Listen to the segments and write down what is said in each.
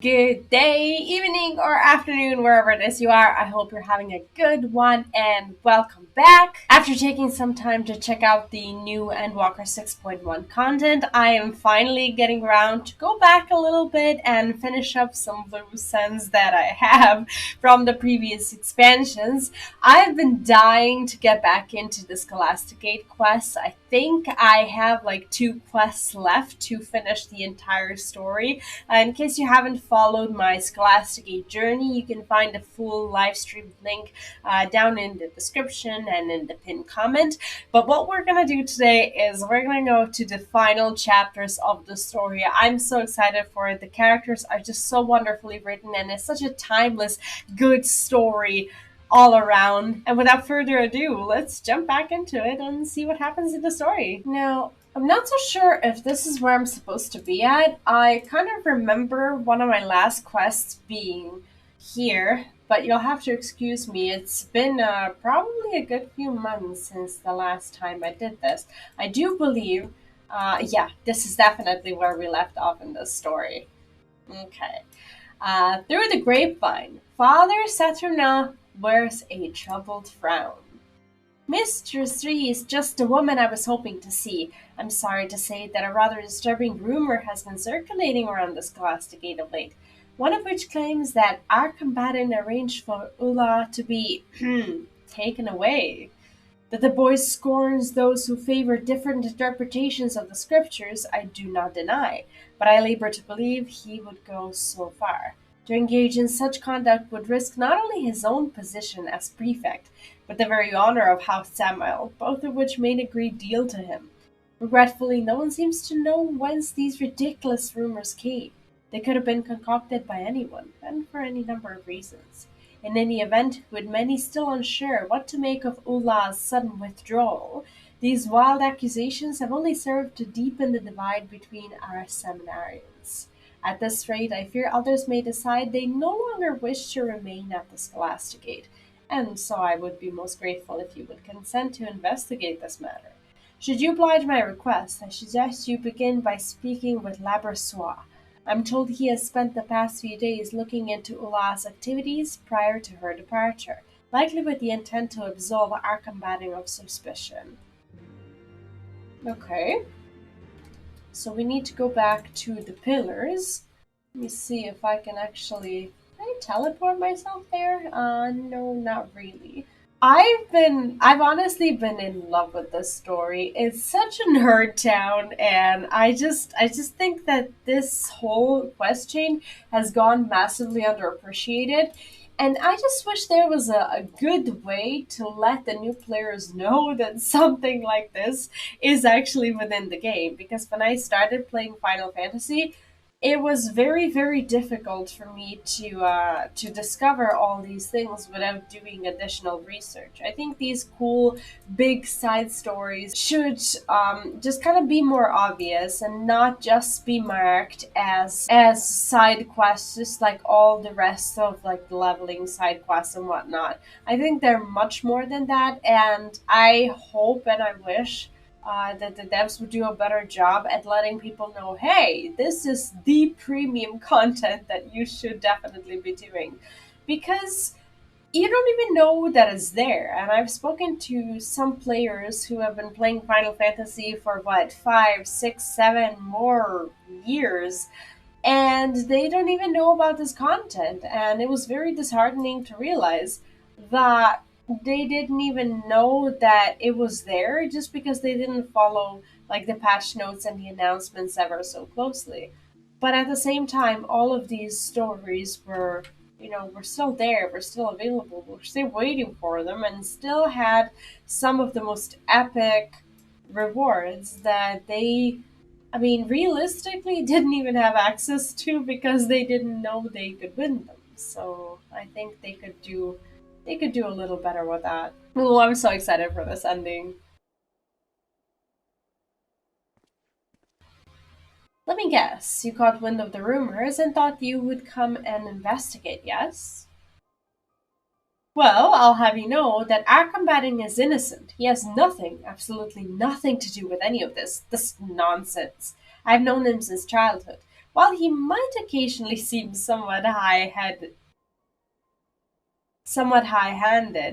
Good day, evening, or afternoon, wherever it is you are. I hope you're having a good one and welcome back. After taking some time to check out the new Endwalker 6.1 content, I am finally getting around to go back a little bit and finish up some loose ends that I have from the previous expansions. I've been dying to get back into the Scholasticate quests. I think I have like 2 quests left to finish the entire story. In case you haven't followed my Scholasticate journey, you can find a full live stream link down in the description and in the pinned comment. But what we're going to do today is we're going to go to the final chapters of the story. I'm so excited for it. The characters are just so wonderfully written, and it's such a timeless, good story all around. And without further ado, let's jump back into it and see what happens in the story. Now, I'm not so sure if this is where I'm supposed to be at. I kind of remember one of my last quests being here, but you'll have to excuse me. It's been probably a good few months since the last time I did this. I do believe, yeah, this is definitely where we left off in this story. Okay. Through the grapevine, Father Saturnin wears a troubled frown. Mistress 3 is just the woman I was hoping to see. I'm sorry to say that a rather disturbing rumor has been circulating around the Scholasticate of late, one of which claims that our combatant arranged for Ulla to be taken away. That the boy scorns those who favor different interpretations of the scriptures, I do not deny, but I labor to believe he would go so far. To engage in such conduct would risk not only his own position as prefect, but the very honor of House Samuel, both of which mean a great deal to him. Regretfully, no one seems to know whence these ridiculous rumors came. They could have been concocted by anyone, and for any number of reasons. In any event, with many still unsure what to make of Ulla's sudden withdrawal, these wild accusations have only served to deepen the divide between our seminarians. At this rate, I fear others may decide they no longer wish to remain at the Scholasticate, and so I would be most grateful if you would consent to investigate this matter. Should you oblige my request, I suggest you begin by speaking with Labersois. I'm told he has spent the past few days looking into Ulla's activities prior to her departure, likely with the intent to absolve our combating of suspicion. Okay. So we need to go back to the pillars. Let me see if I can actually... Can I teleport myself there? No, not really. I've honestly been in love with this story. It's such a nerd town, and I just think that this whole quest chain has gone massively underappreciated. And I just wish there was a good way to let the new players know that something like this is actually within the game. Because when I started playing Final Fantasy, it was very, very difficult for me to discover all these things without doing additional research. I think these cool big side stories should just kind of be more obvious and not just be marked as side quests, just like all the rest of like the leveling side quests and whatnot. I think they're much more than that, and I hope and I wish that the devs would do a better job at letting people know, hey, this is the premium content that you should definitely be doing. Because you don't even know that it's there. And I've spoken to some players who have been playing Final Fantasy for what, 5, 6, 7 more years, and they don't even know about this content. And it was very disheartening to realize that they didn't even know that it was there just because they didn't follow like the patch notes and the announcements ever so closely. But at the same time, all of these stories were, were still there, were still available, we're still waiting for them, and still had some of the most epic rewards that they, I mean, realistically didn't even have access to because they didn't know they could win them. So I think they could do a little better with that. Oh, I'm so excited for this ending. Let me guess, you caught wind of the rumors and thought you would come and investigate, yes? Well, I'll have you know that our combatant is innocent. He has nothing, absolutely nothing to do with any of this nonsense. I've known him since childhood. While he might occasionally seem somewhat high-handed,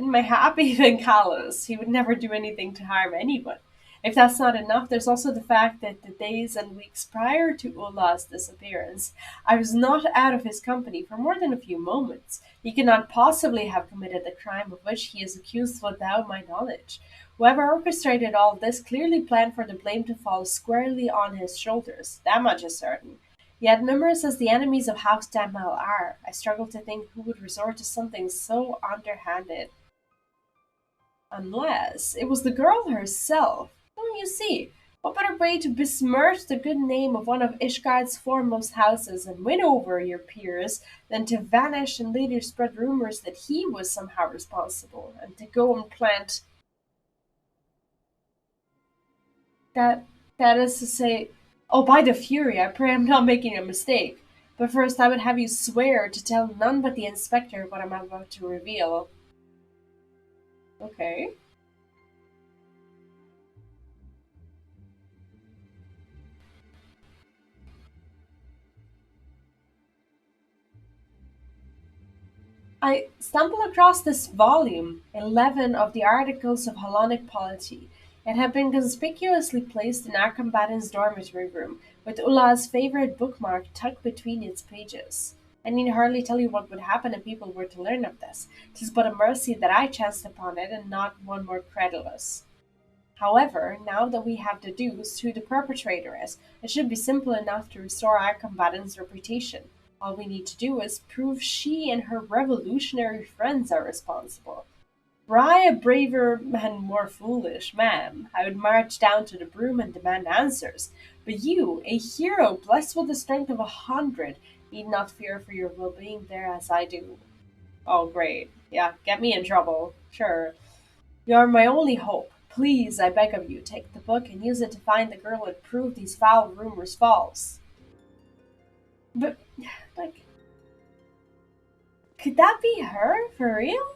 mayhaps even callous, he would never do anything to harm anyone. If that's not enough, there's also the fact that the days and weeks prior to Ulla's disappearance, I was not out of his company for more than a few moments. He could not possibly have committed the crime of which he is accused without my knowledge. Whoever orchestrated all this clearly planned for the blame to fall squarely on his shoulders. That much is certain. Yet, numerous as the enemies of House Damel are, I struggle to think who would resort to something so underhanded. Unless it was the girl herself. Oh, you see, what better way to besmirch the good name of one of Ishgard's foremost houses and win over your peers than to vanish and later spread rumors that he was somehow responsible, and to go and plant that that is to say, oh, by the Fury, I pray I'm not making a mistake. But first, I would have you swear to tell none but the inspector what I'm about to reveal. Okay. I stumbled across this volume, 11 of the Articles of Hellenic Polity. It had been conspicuously placed in Archambaddon's dormitory room, with Ulla's favorite bookmark tucked between its pages. I need hardly tell you what would happen if people were to learn of this. 'Tis but a mercy that I chanced upon it, and not one more credulous. However, now that we have deduced who the perpetrator is, it should be simple enough to restore our combatant's reputation. All we need to do is prove she and her revolutionary friends are responsible. Were I a braver and more foolish man, I would march down to the broom and demand answers. But you, a hero blessed with the strength of 100, need not fear for your well-being there as I do. Oh, great. Yeah, get me in trouble. Sure. You are my only hope. Please, I beg of you, take the book and use it to find the girl and prove these foul rumors false. But, like, could that be her? For real?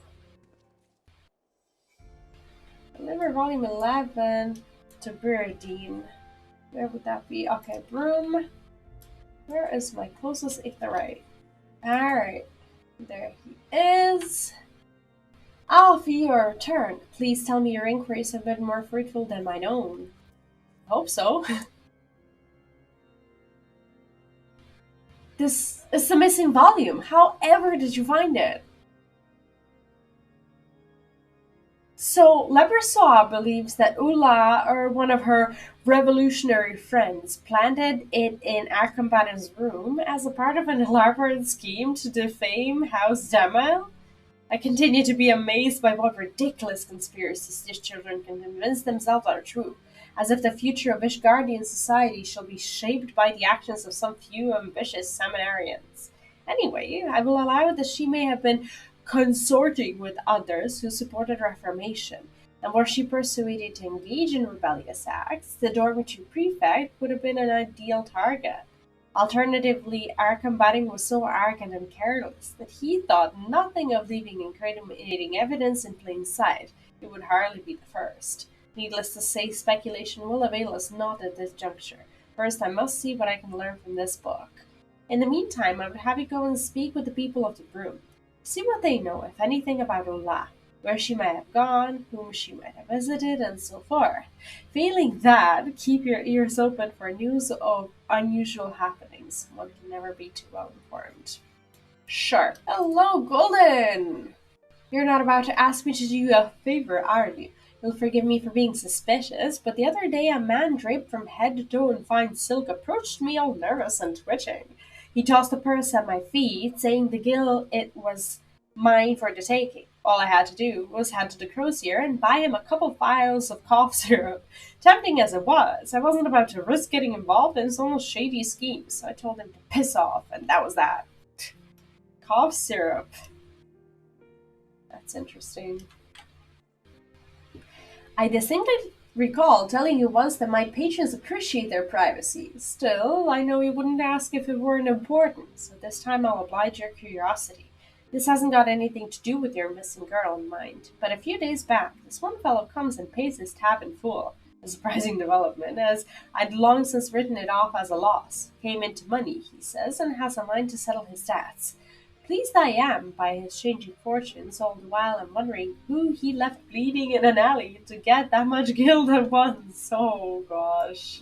Deliver volume 11 to Bernadine. Where would that be? Okay, broom. Where is my closest Ichtharite? Alright. There he is. Alfie, your turn. Please tell me your inquiries have been more fruitful than mine own. Hope so. This is the missing volume. However did you find it? So, Lebersaw believes that Ula, or one of her revolutionary friends, planted it in Akambana's room as a part of an elaborate scheme to defame House Damel. I continue to be amazed by what ridiculous conspiracies these children can convince themselves are true, as if the future of Ishgardian society shall be shaped by the actions of some few ambitious seminarians. Anyway, I will allow that she may have been consorting with others who supported Reformation, and were she persuaded to engage in rebellious acts, the dormitory prefect would have been an ideal target. Alternatively, our combating was so arrogant and careless that he thought nothing of leaving incriminating evidence in plain sight. It would hardly be the first. Needless to say, speculation will avail us not at this juncture. First, I must see what I can learn from this book. In the meantime, I would have you go and speak with the people of the room. See what they know, if anything, about Ola, where she might have gone, whom she might have visited, and so forth. Failing that, keep your ears open for news of unusual happenings. One can never be too well informed. Sure. Hello, Golden! You're not about to ask me to do you a favor, are you? You'll forgive me for being suspicious, but the other day a man draped from head to toe in fine silk approached me all nervous and twitching. He tossed a purse at my feet, saying the gill it was mine for the taking. All I had to do was head to the Crozier and buy him a couple vials of cough syrup. Tempting as it was, I wasn't about to risk getting involved in someone's shady schemes, so I told him to piss off, and that was that. Cough syrup. That's interesting. I distinctly recall telling you once that my patrons appreciate their privacy. Still, I know you wouldn't ask if it weren't important, so this time I'll oblige your curiosity. This hasn't got anything to do with your missing girl in mind, but a few days back, this one fellow comes and pays his tab in full. A surprising development, as I'd long since written it off as a loss. Came into money, he says, and has a mind to settle his debts. Pleased I am by his changing fortunes, all the while I'm wondering who he left bleeding in an alley to get that much guilt at once. Oh gosh.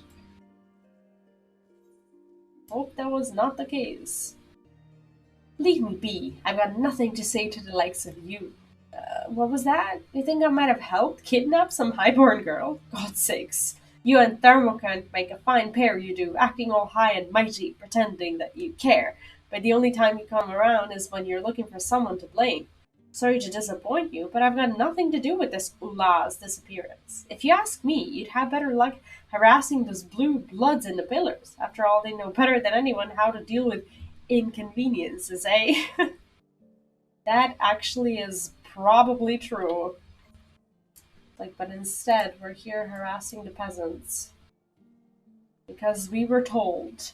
Hope that was not the case. Leave me be. I've got nothing to say to the likes of you. What was that? You think I might have helped kidnap some highborn girl? God's sakes. You and Thermocant make a fine pair, you do, acting all high and mighty, pretending that you care. But the only time you come around is when you're looking for someone to blame. Sorry to disappoint you, but I've got nothing to do with this Ulah's disappearance. If you ask me, you'd have better luck harassing those blue bloods in the pillars. After all, they know better than anyone how to deal with inconveniences, eh? That actually is probably true. But instead, we're here harassing the peasants because we were told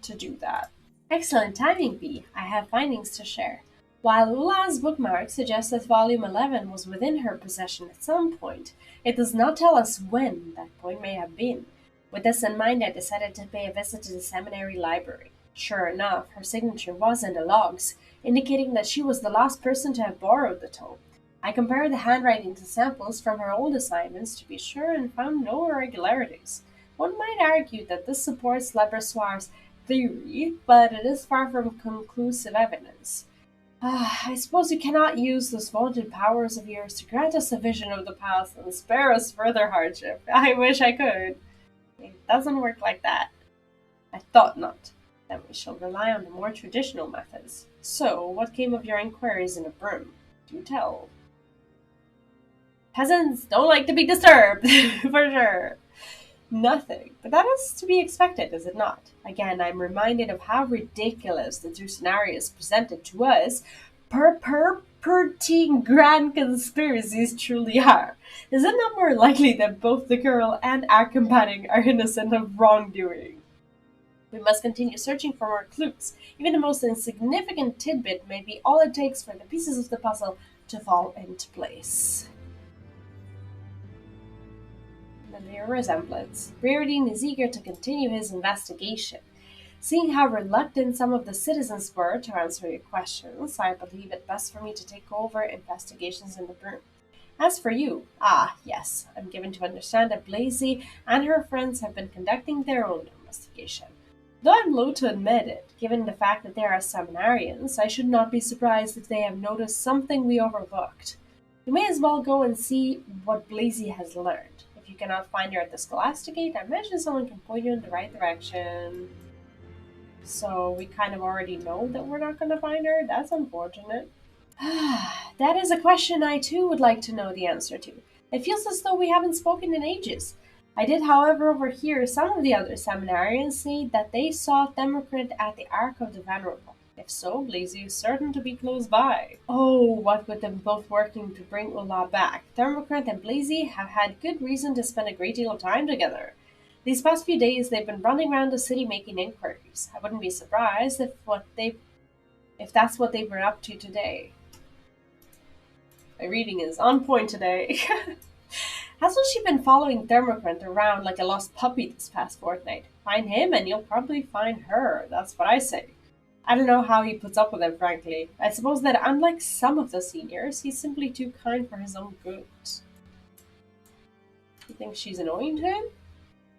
to do that. Excellent timing, B. I have findings to share. While Ula's bookmark suggests that volume 11 was within her possession at some point, it does not tell us when that point may have been. With this in mind, I decided to pay a visit to the seminary library. Sure enough, her signature was in the logs, indicating that she was the last person to have borrowed the tome. I compared the handwriting to samples from her old assignments to be sure and found no irregularities. One might argue that this supports Lebrossoir's theory, but it is far from conclusive evidence. I suppose you cannot use those vaunted powers of yours to grant us a vision of the past and spare us further hardship. I wish I could. It doesn't work like that. I thought not. Then we shall rely on the more traditional methods. So, what came of your inquiries in a broom? Do tell. Peasants don't like to be disturbed, for sure. Nothing. But that is to be expected, is it not? Again, I'm reminded of how ridiculous the two scenarios presented to us perpetrating grand conspiracies truly are. Is it not more likely that both the girl and our companion are innocent of wrongdoing? We must continue searching for more clues. Even the most insignificant tidbit may be all it takes for the pieces of the puzzle to fall into place. Familiar resemblance. Reardon is eager to continue his investigation. Seeing how reluctant some of the citizens were to answer your questions, I believe it best for me to take over investigations in the room. As for you, yes, I'm given to understand that Blazy and her friends have been conducting their own investigation. Though I'm loath to admit it, given the fact that they are seminarians, I should not be surprised if they have noticed something we overlooked. You may as well go and see what Blazy has learned. If you cannot find her at the Scholasticate, I imagine someone can point you in the right direction. So we kind of already know that we're not going to find her. That's unfortunate. That is a question I too would like to know the answer to. It feels as though we haven't spoken in ages. I did, however, overhear some of the other seminarians say that they saw Democrat at the Ark of the Venerable. If so, Blazy is certain to be close by. Oh, what with them both working to bring Ulla back, Thermocrat and Blazy have had good reason to spend a great deal of time together. These past few days they've been running around the city making inquiries. I wouldn't be surprised if that's what they've been up to today. My reading is on point today. Hasn't she been following Thermocrat around like a lost puppy this past fortnight? Find him and you'll probably find her, that's what I say. I don't know how he puts up with it, frankly. I suppose that unlike some of the seniors, he's simply too kind for his own good. You think she's annoying to him?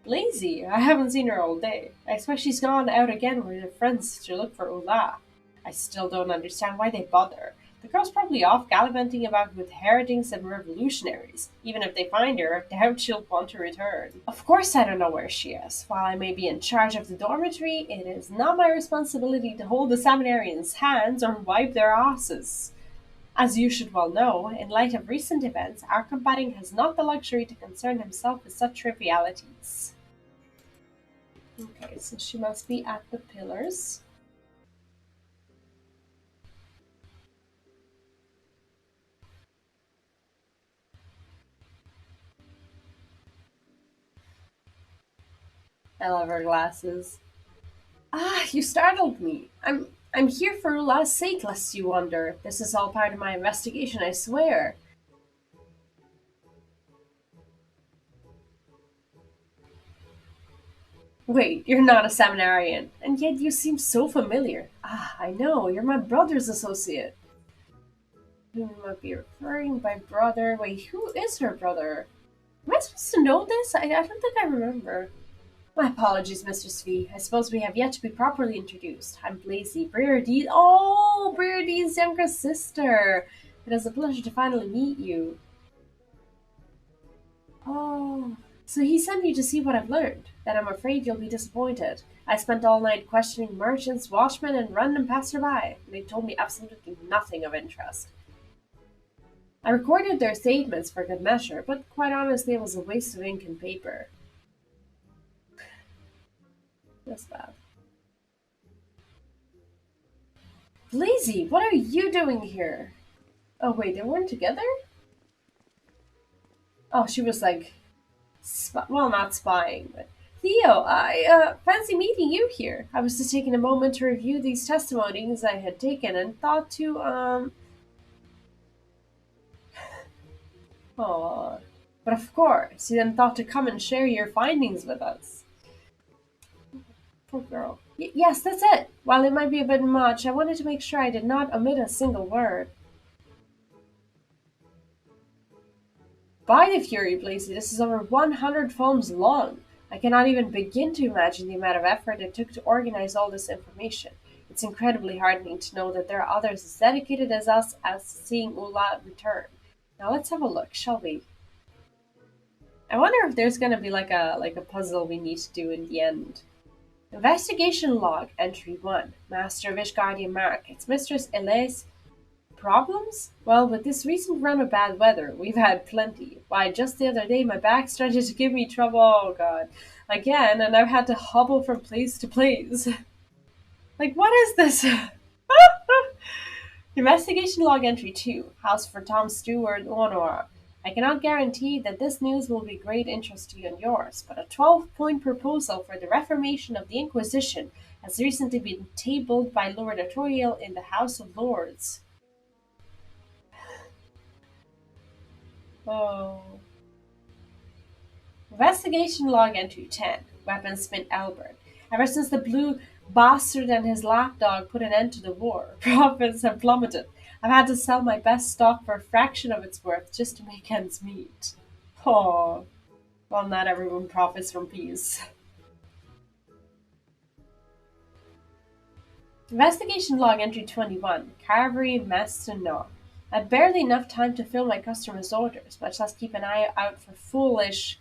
Lazy. I haven't seen her all day. I expect she's gone out again with her friends to look for Ula. I still don't understand why they bother. The girl's probably off gallivanting about with heritings and revolutionaries. Even if they find her, I doubt she'll want to return. Of course I don't know where she is. While I may be in charge of the dormitory, it is not my responsibility to hold the seminarians' hands or wipe their asses. As you should well know, in light of recent events, our companion has not the luxury to concern himself with such trivialities. Okay, so she must be at the pillars. I love her glasses. You startled me. I'm here for Ula's sake, lest you wonder. This is all part of my investigation, I swear. Wait, you're not a seminarian, and yet you seem so familiar. Ah, I know, you're my brother's associate. Who might be referring by brother? Wait, who is her brother? Am I supposed to know this? I don't think I remember. My apologies, Mr. Svee. I suppose we have yet to be properly introduced. I'm Blazy, Briardee's. Oh, Briardee's younger sister. It is a pleasure to finally meet you. Oh, so he sent you to see what I've learned. Then I'm afraid you'll be disappointed. I spent all night questioning merchants, watchmen, and random passerby. They told me absolutely nothing of interest. I recorded their statements for good measure, but quite honestly, it was a waste of ink and paper. That's bad. Lazy, what are you doing here? Oh, wait, they weren't together? Oh, she was like, well, not spying, but. Theo, I fancy meeting you here. I was just taking a moment to review these testimonies I had taken and thought to, oh. But of course, you then thought to come and share your findings with us. Poor girl. Yes, that's it. While it might be a bit much, I wanted to make sure I did not omit a single word. By the Fury, Blazy, this is over 100 films long. I cannot even begin to imagine the amount of effort it took to organize all this information. It's incredibly heartening to know that there are others as dedicated as us as seeing Ula return. Now let's have a look, shall we? I wonder if there's gonna be like a puzzle we need to do in the end. Investigation log, entry 1. Master of Ishgardian Mark. It's Mistress Elise. Problems? Well, with this recent run of bad weather, we've had plenty. Why, just the other day my back started to give me trouble, oh god, again, and I've had to hobble from place to place. Like, what is this? Investigation log entry 2. House for Tom Stewart, Honora. I cannot guarantee that this news will be great interest to you and yours, but a 12-point proposal for the reformation of the Inquisition has recently been tabled by Lord Artoriel in the House of Lords. Oh. Investigation log entry 10. Weaponsmith Albert. Ever since the blue bastard and his lapdog put an end to the war, profits have plummeted. I've had to sell my best stock for a fraction of its worth just to make ends meet. Oh, well, not everyone profits from peace. Investigation log entry 21. Carvery Mastonot. I had barely enough time to fill my customers' orders, much less keep an eye out for foolish.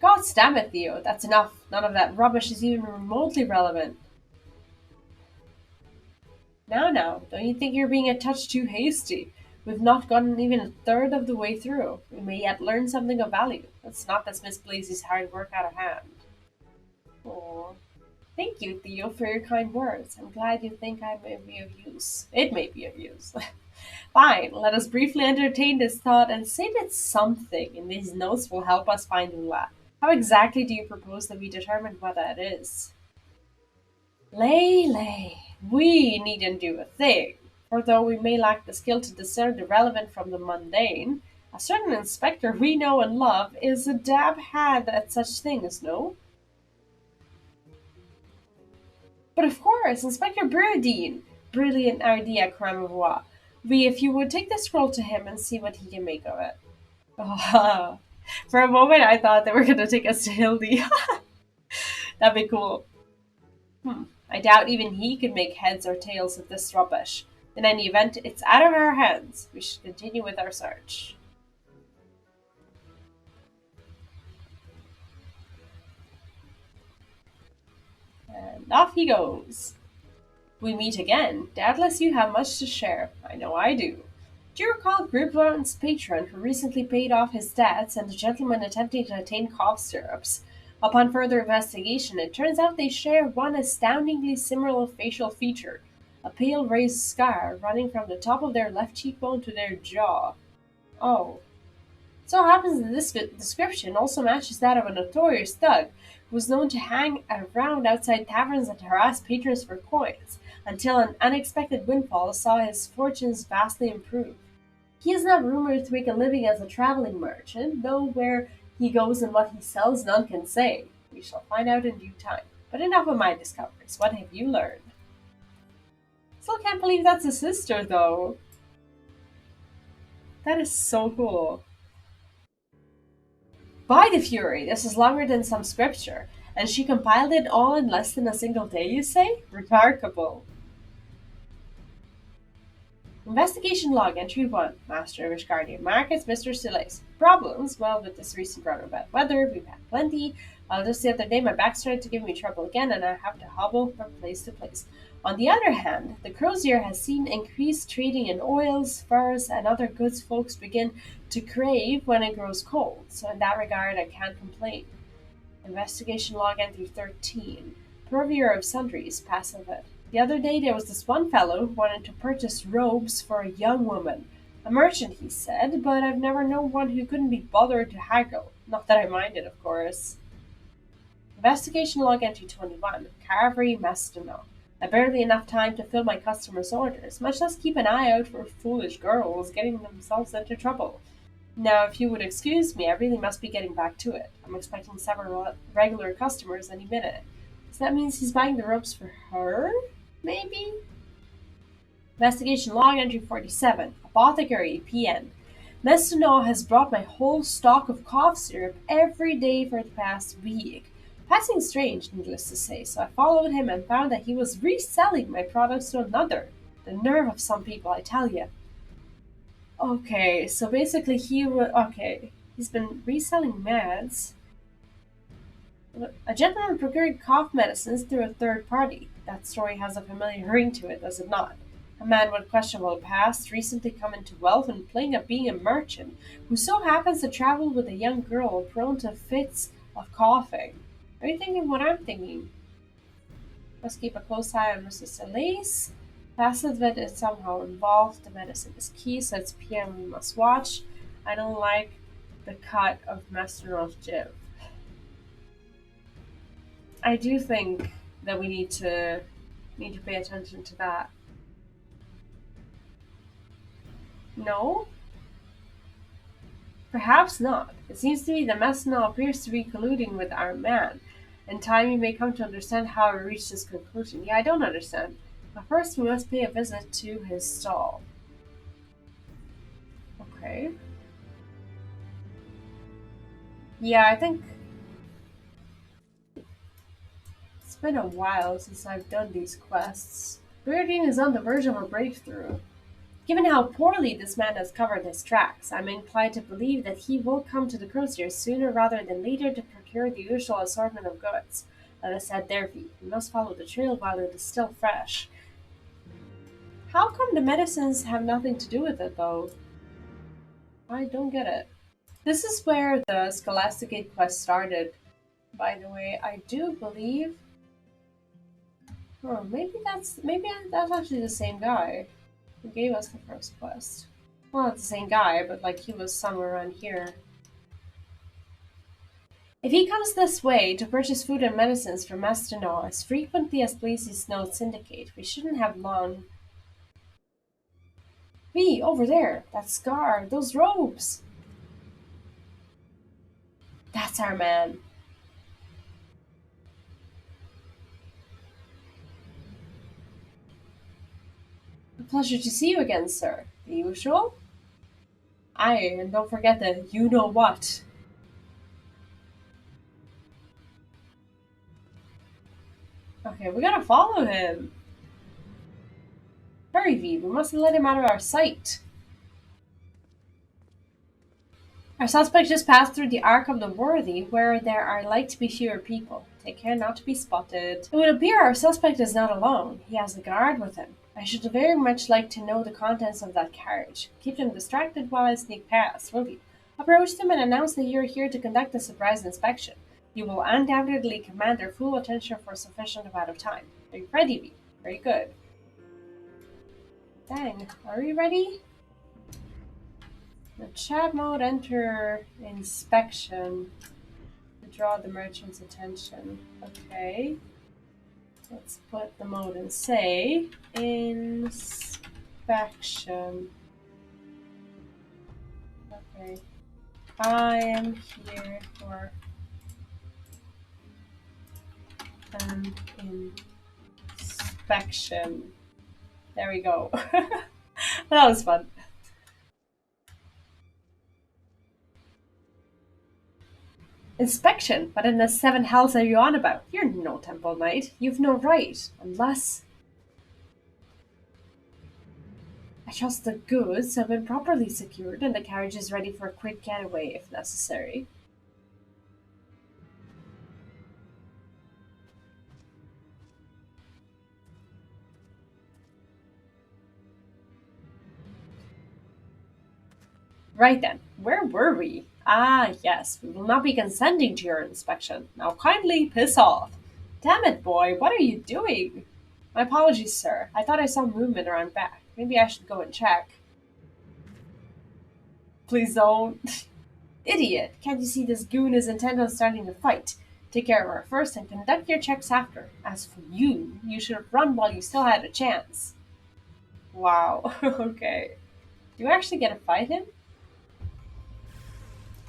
God damn it, Theo, that's enough. None of that rubbish is even remotely relevant. Now, don't you think you're being a touch too hasty? We've not gotten even a third of the way through. We may yet learn something of value. Let's not dismiss Blazy's hard work out of hand. Oh, thank you, Theo, for your kind words. I'm glad you think I may be of use. It may be of use. Fine, let us briefly entertain this thought and say that something in these notes will help us find Ula. How exactly do you propose that we determine what that is? Lay. We needn't do a thing, for though we may lack the skill to discern the relevant from the mundane, a certain inspector we know and love is a dab hand at such things, no? But of course, Inspector Burdine, brilliant idea, Cramevoix. We, if you would take the scroll to him and see what he can make of it. Oh, for a moment, I thought they were going to take us to Hildy. That'd be cool. I doubt even he could make heads or tails of this rubbish. In any event, it's out of our hands. We should continue with our search. And off he goes. We meet again. Doubtless you have much to share. I know I do. Do you recall Griblarn's patron who recently paid off his debts and the gentleman attempting to attain cough syrups? Upon further investigation, it turns out they share one astoundingly similar facial feature, a pale raised scar running from the top of their left cheekbone to their jaw. Oh. So happens that this description also matches that of a notorious thug who was known to hang around outside taverns and harass patrons for coins, until an unexpected windfall saw his fortunes vastly improve. He is not rumored to make a living as a traveling merchant, though where he goes and what he sells none can say. We shall find out in due time. But enough of my discoveries. What have you learned? Still can't believe that's his sister, though. That is so cool. By the Fury, this is longer than some scripture. And she compiled it all in less than a single day, you say? Remarkable. Investigation log entry 1. Master Wish Guardian Marcus, Mr. Stillace. Problems? Well, with this recent run of bad weather, we've had plenty. Just the other day, my back started to give me trouble again, and I have to hobble from place to place. On the other hand, the Crozier has seen increased trading in oils, furs, and other goods folks begin to crave when it grows cold, so in that regard, I can't complain. Investigation log entry 13. Purveyor of sundries, passive it. The other day there was this one fellow who wanted to purchase robes for a young woman. A merchant, he said, but I've never known one who couldn't be bothered to haggle. Not that I minded, of course. Investigation log entry 21. Carvery Mastodon. I barely enough time to fill my customers' orders, much less keep an eye out for foolish girls getting themselves into trouble. Now, if you would excuse me, I really must be getting back to it. I'm expecting several regular customers any minute. So that means he's buying the ropes for her? Maybe? Investigation log entry 47. Apothecary PN. Mestino has brought my whole stock of cough syrup every day for the past week. Passing strange, needless to say, so I followed him and found that he was reselling my products to another. The nerve of some people, I tell you. Okay, so basically he's been reselling meds. A gentleman procured cough medicines through a third party. That story has a familiar ring to it, does it not? A man with questionable past, recently come into wealth and playing at being a merchant, who so happens to travel with a young girl prone to fits of coughing. Are you thinking what I'm thinking? Must keep a close eye on Mrs. Solis. Passive vet is somehow involved. The medicine is key, so it's PM we must watch. I don't like the cut of Mastero's jib. I do think that we need to pay attention to that. No? Perhaps not. It seems to me that Messina appears to be colluding with our man. In time you may come to understand how I reached this conclusion. Yeah, I don't understand. But first we must pay a visit to his stall. Okay. Yeah, I think it's been a while since I've done these quests. Bernardine is on the verge of a breakthrough. Given how poorly this man has covered his tracks, I'm inclined to believe that he will come to the Crozier sooner rather than later to procure the usual assortment of goods. Let us head there, V. We must follow the trail while it is still fresh. How come the medicines have nothing to do with it, though? I don't get it. This is where the Scholasticate quest started, by the way. I do believe... Oh, maybe that's actually the same guy who gave us the first quest. Well, not the same guy, but like he was somewhere around here. If he comes this way to purchase food and medicines from Mastino as frequently as Blazy's notes indicate, we shouldn't have long. V, over there! That scar! Those robes! That's our man. A pleasure to see you again, sir. The usual? Aye, and don't forget the you-know-what. Okay, we gotta follow him. Hurry, V, we mustn't let him out of our sight. Our suspect just passed through the Ark of the Worthy, where there are like to be fewer people. Take care not to be spotted. It would appear our suspect is not alone. He has a guard with him. I should very much like to know the contents of that carriage. Keep them distracted while I sneak past, will you? Approach them and announce that you are here to conduct a surprise inspection. You will undoubtedly command their full attention for a sufficient amount of time. Are you ready, V? Very good. Dang, are we ready? The chat mode, enter inspection to draw the merchant's attention. Okay. Let's put the mode in say inspection. Okay. I am here for an inspection. There we go. That was fun. Inspection? What in the seven hells are you on about? You're no temple knight. You've no right. Unless I trust the goods have been properly secured and the carriage is ready for a quick getaway if necessary. Right then, where were we? Ah, yes, we will not be consenting to your inspection. Now kindly piss off. Damn it, boy, what are you doing? My apologies, sir. I thought I saw movement around back. Maybe I should go and check. Please don't. Idiot! Can't you see this goon is intent on starting a fight? Take care of her first and conduct your checks after. As for you, you should have run while you still had a chance. Wow, okay. Do you actually get to fight him?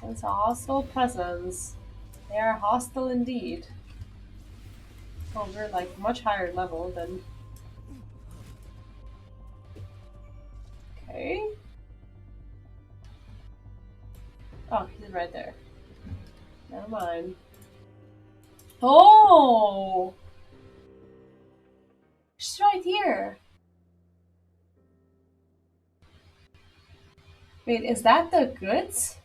It's a hostile presence. They are hostile indeed. Oh, we're like much higher level than. Okay. Oh, he's right there. Never mind. Oh! She's right here. Wait, is that the goods?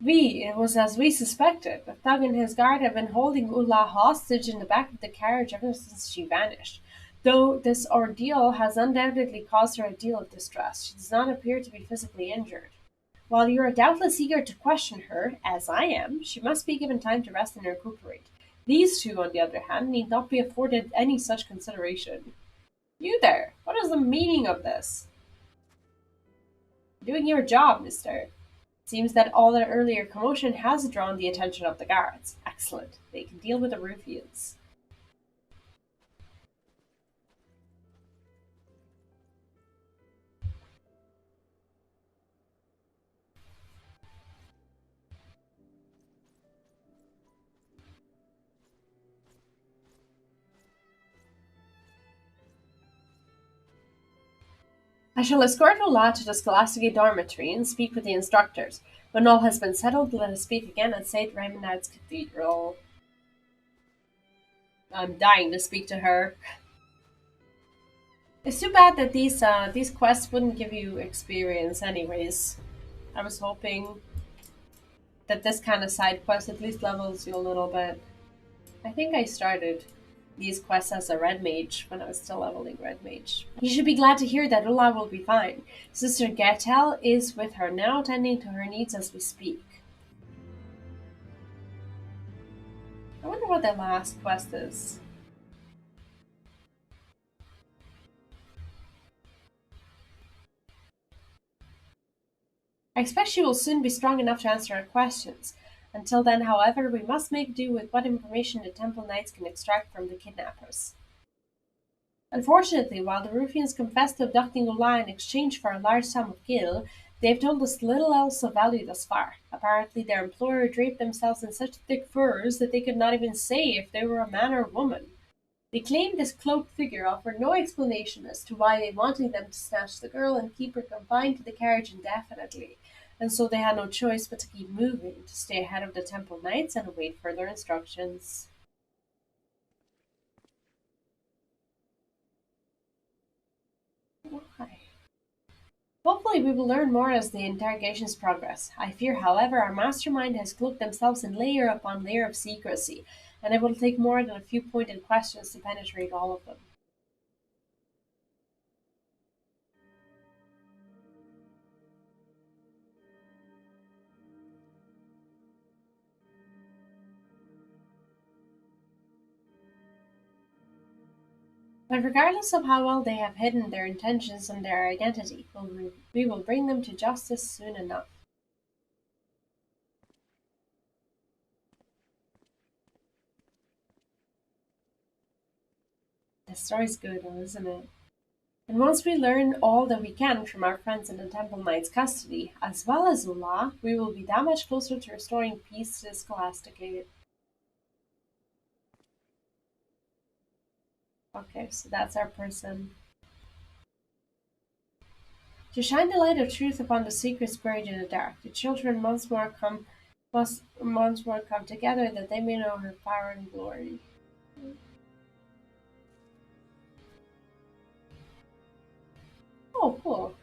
It was as we suspected. The thug and his guard have been holding Ulla hostage in the back of the carriage ever since she vanished. Though this ordeal has undoubtedly caused her a deal of distress, she does not appear to be physically injured. While you are doubtless eager to question her, as I am, she must be given time to rest and recuperate. These two, on the other hand, need not be afforded any such consideration. You there! What is the meaning of this? Doing your job, mister. Seems that all their earlier commotion has drawn the attention of the guards. Excellent. They can deal with the ruffians. I shall escort Ola to the Scholasticate dormitory and speak with the instructors. When all has been settled, let us speak again at St. Raymond's Cathedral. I'm dying to speak to her. It's too bad that these quests wouldn't give you experience anyways. I was hoping that this kind of side quest at least levels you a little bit. I think I started these quests as a red mage when I was still leveling red mage. You should be glad to hear that Ulla will be fine. Sister Gertel is with her now, tending to her needs as we speak. I wonder what the last quest is. I expect she will soon be strong enough to answer our questions. Until then, however, we must make do with what information the Temple Knights can extract from the kidnappers. Unfortunately, while the ruffians confessed to abducting Ulla in exchange for a large sum of gil, they have told us little else of value thus far. Apparently, their employer draped themselves in such thick furs that they could not even say if they were a man or woman. They claim this cloaked figure offered no explanation as to why they wanted them to snatch the girl and keep her confined to the carriage indefinitely, and so they had no choice but to keep moving, to stay ahead of the Temple Knights and await further instructions. Why? Hopefully we will learn more as the interrogations progress. I fear, however, our mastermind has cloaked themselves in layer upon layer of secrecy, and it will take more than a few pointed questions to penetrate all of them. But regardless of how well they have hidden their intentions and their identity, we will bring them to justice soon enough. The story's good, though, isn't it? And once we learn all that we can from our friends in the Temple Knight's custody, as well as Ula, we will be that much closer to restoring peace to the Scholasticate. Okay, so that's our person. To shine the light of truth upon the secrets buried in the dark, the children must once more come together that they may know her power and glory. Oh, cool.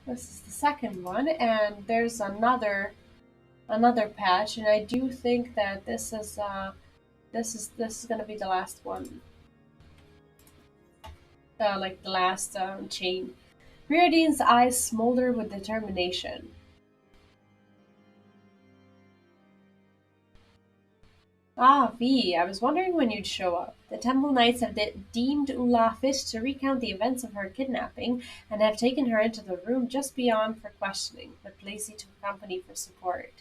This is the second one, and there's another patch, and I do think that this is gonna be the last one. Like the last chain. Riordan's eyes smolder with determination. Ah, V, I was wondering when you'd show up. The Temple Knights have deemed Ula fit to recount the events of her kidnapping and have taken her into the room just beyond for questioning, but Lacey to accompany for support.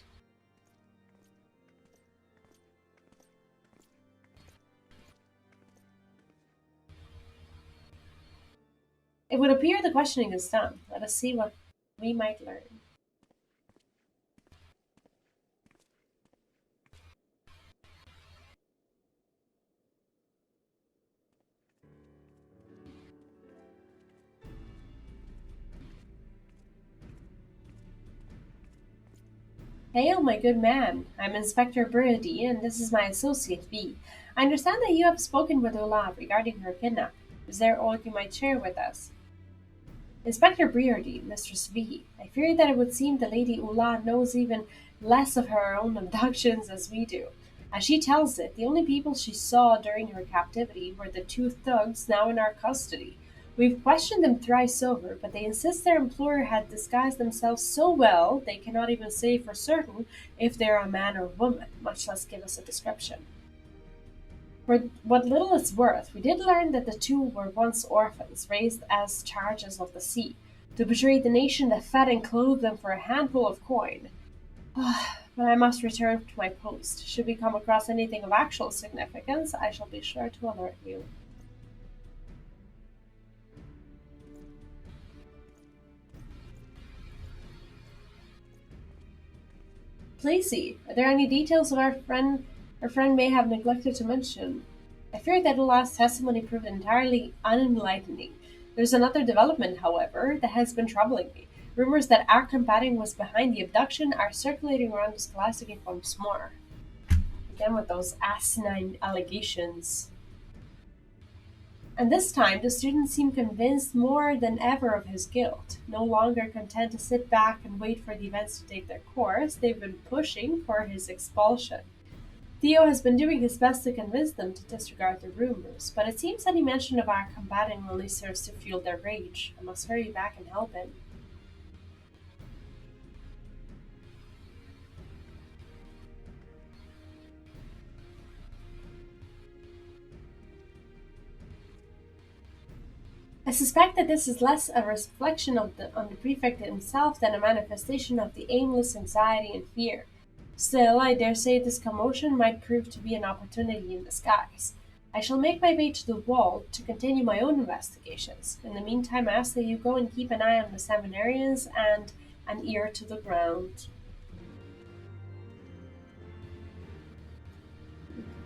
It would appear the questioning is done. Let us see what we might learn. Hail, my good man. I'm Inspector Brady, and this is my associate V. I understand that you have spoken with Ula regarding her kidnapping. Is there aught you might share with us? Inspector Briardy, Mistress V, I fear that it would seem the Lady Ula knows even less of her own abductions as we do. As she tells it, the only people she saw during her captivity were the two thugs now in our custody. We've questioned them thrice over, but they insist their employer had disguised themselves so well they cannot even say for certain if they're a man or woman, much less give us a description. For what little it's worth, we did learn that the two were once orphans, raised as charges of the sea, to betray the nation that fed and clothed them for a handful of coin. But I must return to my post. Should we come across anything of actual significance, I shall be sure to alert you. Lacey, are there any details that our friend may have neglected to mention? I fear that the last testimony proved entirely unenlightening. There's another development, however, that has been troubling me. Rumors that our combating was behind the abduction are circulating around the Scholasticate once more. Again with those asinine allegations. And this time the students seem convinced more than ever of his guilt. No longer content to sit back and wait for the events to take their course, they've been pushing for his expulsion. Theo has been doing his best to convince them to disregard the rumors, but it seems any mention of our combating only serves to fuel their rage. I must hurry back and help him. I suspect that this is less a reflection on the prefect himself than a manifestation of the aimless anxiety and fear. Still, I dare say this commotion might prove to be an opportunity in disguise. I shall make my way to the wall to continue my own investigations. In the meantime, I ask that you go and keep an eye on the seminarians and an ear to the ground.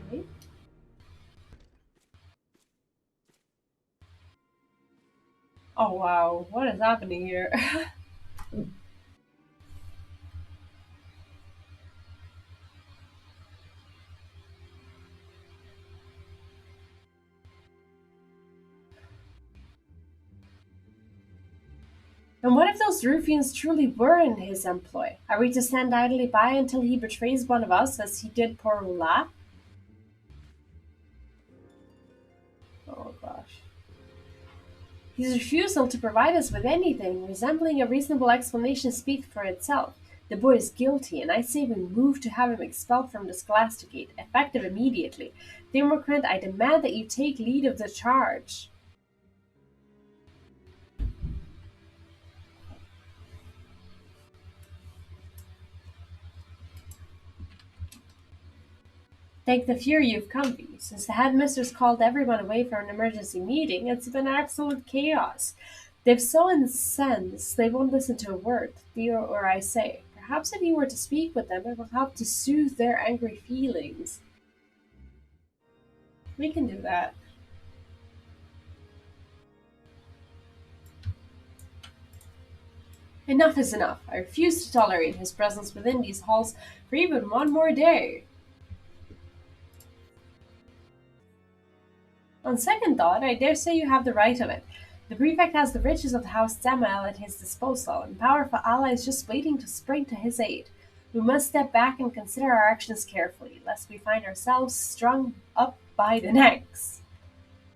Okay. Oh wow, what is happening here? And what if those ruffians truly were in his employ? Are we to stand idly by until he betrays one of us, as he did poor Ula? Oh gosh. His refusal to provide us with anything resembling a reasonable explanation speaks for itself. The boy is guilty, and I say we move to have him expelled from the Scholasticate, effective immediately. Democrat, I demand that you take lead of the charge. Thank the fury you've come be. Since the headmistress called everyone away for an emergency meeting, it's been absolute chaos. They've so incensed they won't listen to a word, Theo or I say. Perhaps if you were to speak with them, it will help to soothe their angry feelings. We can do that. Enough is enough. I refuse to tolerate his presence within these halls for even one more day. On second thought, I dare say you have the right of it. The prefect has the riches of the House Samael at his disposal, and powerful allies just waiting to spring to his aid. We must step back and consider our actions carefully, lest we find ourselves strung up by the necks.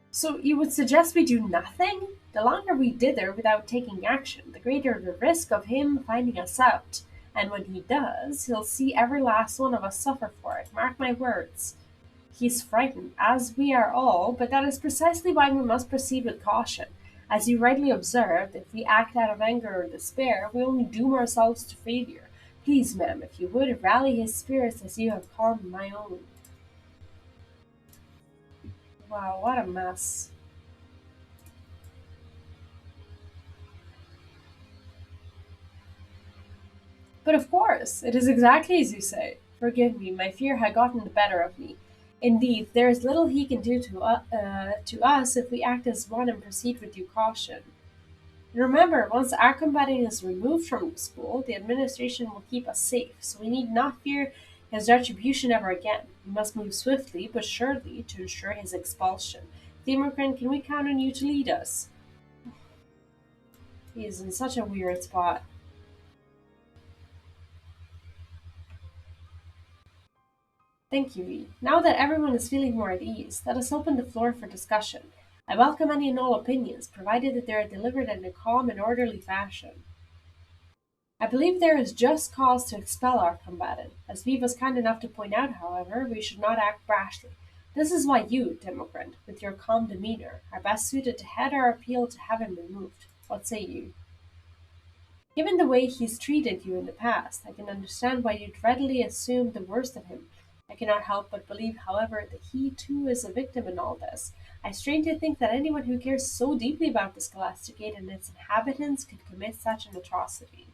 So you would suggest we do nothing? The longer we dither without taking action, the greater the risk of him finding us out. And when he does, he'll see every last one of us suffer for it. Mark my words. He's frightened, as we are all, but that is precisely why we must proceed with caution. As you rightly observed, if we act out of anger or despair, we only doom ourselves to failure. Please, ma'am, if you would, rally his spirits as you have calmed my own. Wow, what a mess. But of course, it is exactly as you say. Forgive me, my fear had gotten the better of me. Indeed, there is little he can do to us if we act as one and proceed with due caution. Remember, once our combating is removed from the school, the administration will keep us safe, so we need not fear his retribution ever again. We must move swiftly but surely to ensure his expulsion. Democrat, can we count on you to lead us? He is in such a weird spot. Thank you, Vee. Now that everyone is feeling more at ease, let us open the floor for discussion. I welcome any and all opinions, provided that they are delivered in a calm and orderly fashion. I believe there is just cause to expel our combatant. As Vee was kind enough to point out, however, we should not act rashly. This is why you, Democrat, with your calm demeanor, are best suited to head our appeal to have him removed. What say you? Given the way he's treated you in the past, I can understand why you'd readily assume the worst of him. I cannot help but believe, however, that he too is a victim in all this. I strain to think that anyone who cares so deeply about the Scholasticate and its inhabitants could commit such an atrocity.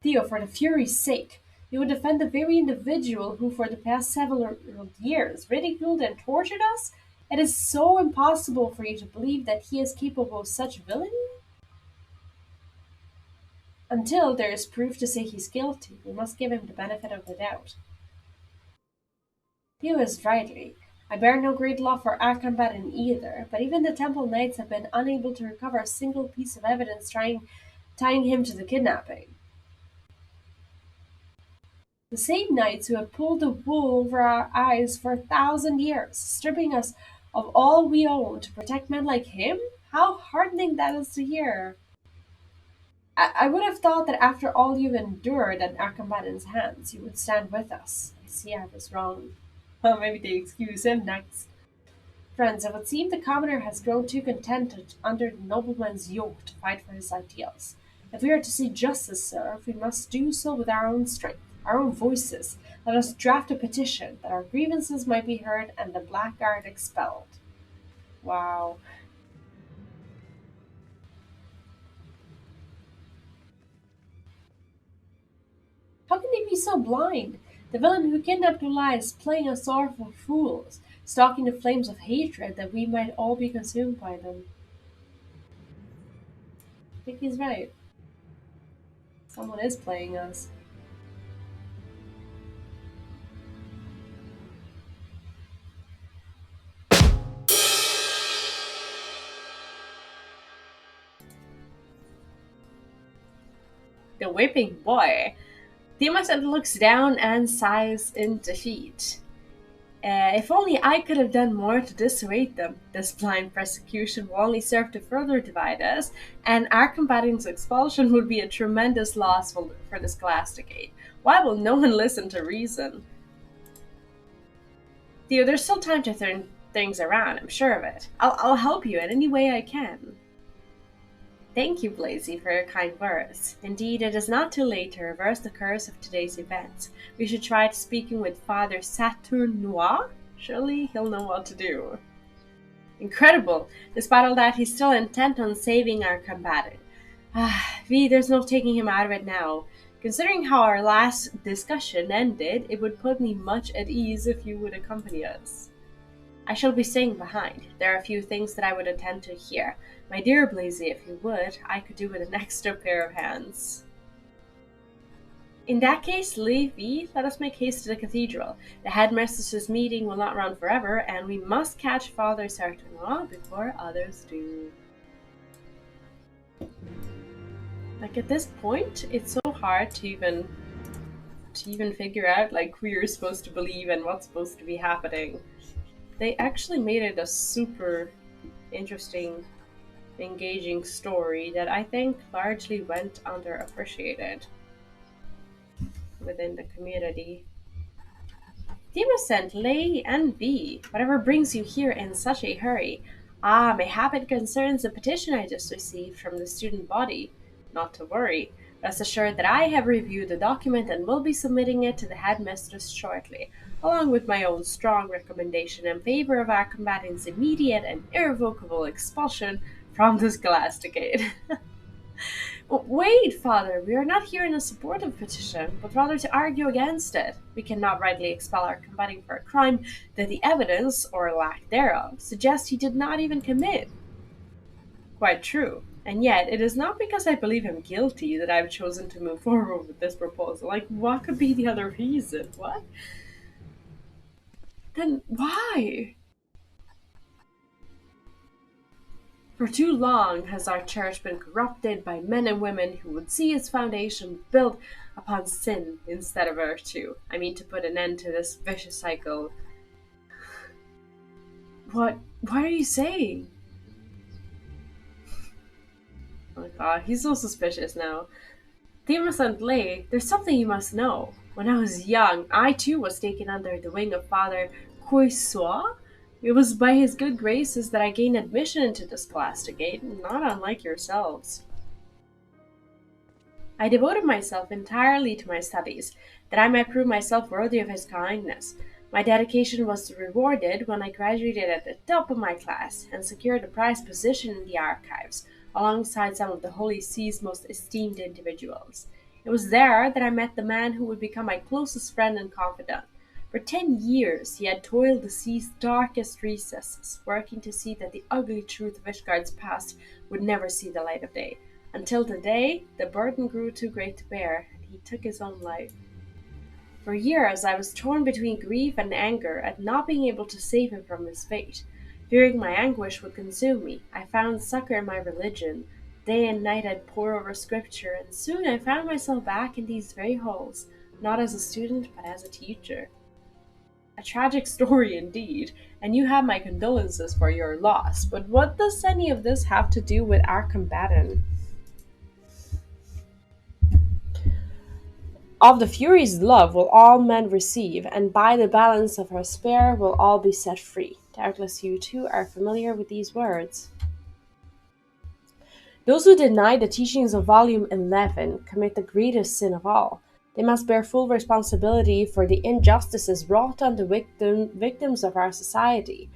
Theo, for the Fury's sake, you would defend the very individual who, for the past several years, ridiculed and tortured us? It is so impossible for you to believe that he is capable of such villainy? Until there is proof to say he's guilty, we must give him the benefit of the doubt. Theo is rightly. I bear no great love for Akambat either, but even the Temple Knights have been unable to recover a single piece of evidence tying him to the kidnapping. The same knights who have pulled the wool over our eyes for 1,000 years, stripping us of all we own to protect men like him? How heartening that is to hear! I would have thought that after all you've endured at Akambadan's hands, you would stand with us. I see I was wrong. Well, maybe they excuse him next. Friends, it would seem the commoner has grown too contented under the nobleman's yoke to fight for his ideals. If we are to see justice served, we must do so with our own strength, our own voices. Let us draft a petition that our grievances might be heard and the blackguard expelled. Wow. How can they be so blind? The villain who kidnapped Ulai is playing us sorrowful fools, stalking the flames of hatred that we might all be consumed by them. I think he's right. Someone is playing us. The whipping boy. Demoset looks down and sighs in defeat. If only I could have done more to dissuade them. This blind persecution will only serve to further divide us, and our combatant's expulsion would be a tremendous loss for the Scholasticate. Why will no one listen to reason? Theo, there's still time to turn things around, I'm sure of it. I'll help you in any way I can. Thank you, Blazy, for your kind words. Indeed, it is not too late to reverse the curse of today's events. We should try speaking with Father Saturnois. Surely he'll know what to do. Incredible! Despite all that, he's still intent on saving our combatant. V, there's no taking him out of it now. Considering how our last discussion ended, it would put me much at ease if you would accompany us. I shall be staying behind. There are a few things that I would attend to here. My dear Blazy, if you would, I could do with an extra pair of hands. In that case, Levi, let us make haste to the cathedral. The headmistress's meeting will not run forever, and we must catch Father Sartanois before others do. Like, at this point, it's so hard to even figure out like who you're supposed to believe and what's supposed to be happening. They actually made it a super interesting, engaging story that I think largely went underappreciated within the community. Demoscent, lay and be, whatever brings you here in such a hurry. Ah, mayhap it concerns the petition I just received from the student body. Not to worry. Rest assured that I have reviewed the document and will be submitting it to the headmistress shortly, along with my own strong recommendation in favor of our combatant's immediate and irrevocable expulsion from the Scholasticate. Wait, Father, we are not here in a supportive petition, but rather to argue against it. We cannot rightly expel our combatant for a crime that the evidence, or lack thereof, suggests he did not even commit. Quite true. And yet, it is not because I believe him guilty that I've chosen to move forward with this proposal. Like, what could be the other reason? What? Then why? For too long has our church been corrupted by men and women who would see its foundation built upon sin instead of virtue. I mean, to put an end to this vicious cycle. What are you saying? Oh my god, he's so suspicious now. Demoscent Lay, there's something you must know. When I was young, I too was taken under the wing of Father Coissois. It was by his good graces that I gained admission into the Scholasticate, not unlike yourselves. I devoted myself entirely to my studies, that I might prove myself worthy of his kindness. My dedication was rewarded when I graduated at the top of my class and secured a prized position in the archives, alongside some of the Holy See's most esteemed individuals. It was there that I met the man who would become my closest friend and confidant. For 10 years he had toiled the sea's darkest recesses, working to see that the ugly truth of Ishgard's past would never see the light of day, until today the burden grew too great to bear, and he took his own life. For years I was torn between grief and anger at not being able to save him from his fate. Fearing my anguish would consume me, I found succor in my religion. Day and night I'd pore over scripture, and soon I found myself back in these very halls, not as a student, but as a teacher. A tragic story indeed, and you have my condolences for your loss, but what does any of this have to do with our combatant? Of the Fury's love will all men receive, and by the balance of her spare will all be set free. Doubtless you too are familiar with these words. Those who deny the teachings of Volume 11 commit the greatest sin of all. They must bear full responsibility for the injustices wrought on the victims of our society.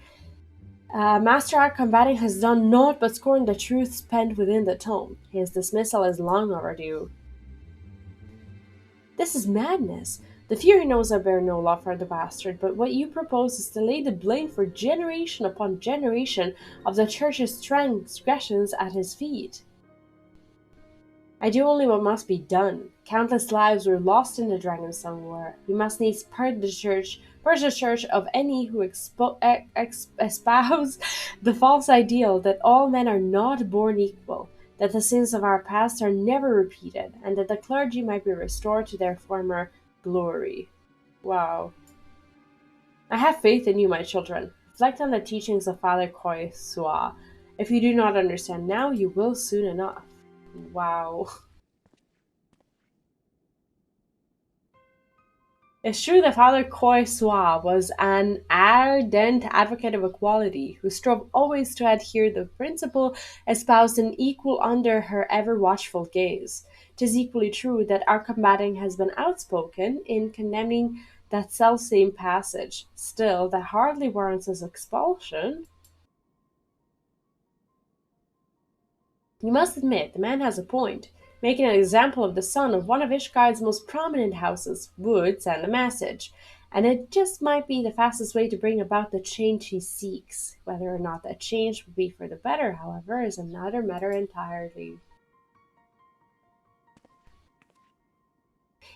Master our combating has done naught but scorn the truths penned within the tome. His dismissal is long overdue. This is madness. The Fury knows I bear no love for the bastard, but what you propose is to lay the blame for generation upon generation of the Church's transgressions at his feet. I do only what must be done. Countless lives were lost in the Dragonsong War. You must needs purge the Church of any who espouse the false ideal that all men are not born equal, that the sins of our past are never repeated, and that the clergy might be restored to their former glory. Wow. I have faith in you, my children. Reflect on the teachings of Father Coissois. If you do not understand now, you will soon enough. Wow. It's true that Father Coysois was an ardent advocate of equality, who strove always to adhere to the principle espoused in equal under her ever watchful gaze. 'Tis equally true that our combating has been outspoken in condemning that selfsame passage. Still, that hardly warrants his expulsion. You must admit, the man has a point. Making an example of the son of one of Ishgard's most prominent houses would send a message, and it just might be the fastest way to bring about the change he seeks. Whether or not that change would be for the better, however, is another matter entirely.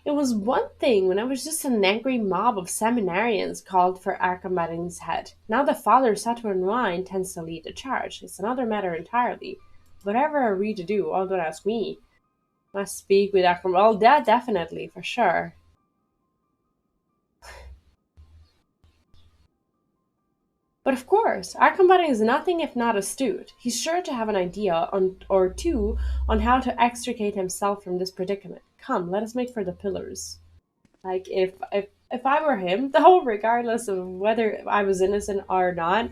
It was one thing when I was just an angry mob of seminarians called for Archimedes' head. Now the father Saturn Wine tends to lead the charge. It's another matter entirely. Whatever are we to do? Oh, don't ask me. Must speak with Akram. Well, that definitely, for sure. But of course, Archambadding is nothing if not astute. He's sure to have an idea or two on how to extricate himself from this predicament. Come, let us make for the pillars. Like if I were him, though, regardless of whether I was innocent or not,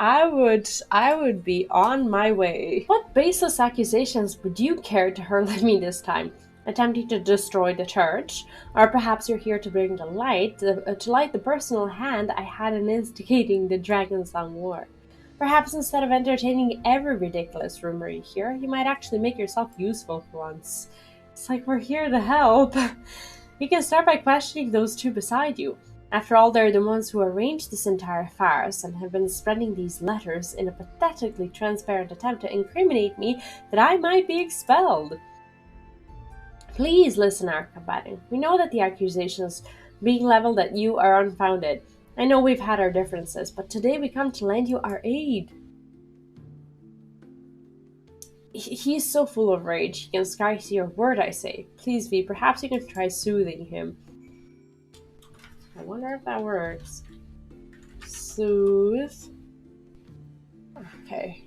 I would be on my way. What baseless accusations would you care to hurl at me this time? Attempting to destroy the church, or perhaps you're here to bring to light the personal hand I had in instigating the Dragonsong War. Perhaps instead of entertaining every ridiculous rumor you hear, you might actually make yourself useful for once. It's like we're here to help. You can start by questioning those two beside you. After all, they're the ones who arranged this entire farce and have been spreading these letters in a pathetically transparent attempt to incriminate me that I might be expelled. Please listen, our combatant. We know that the accusations being leveled at you are unfounded. I know we've had our differences, but today we come to lend you our aid. He's so full of rage, he can scarcely hear a word I say. Please, V, perhaps you can try soothing him. I wonder if that works. Soothe. Okay.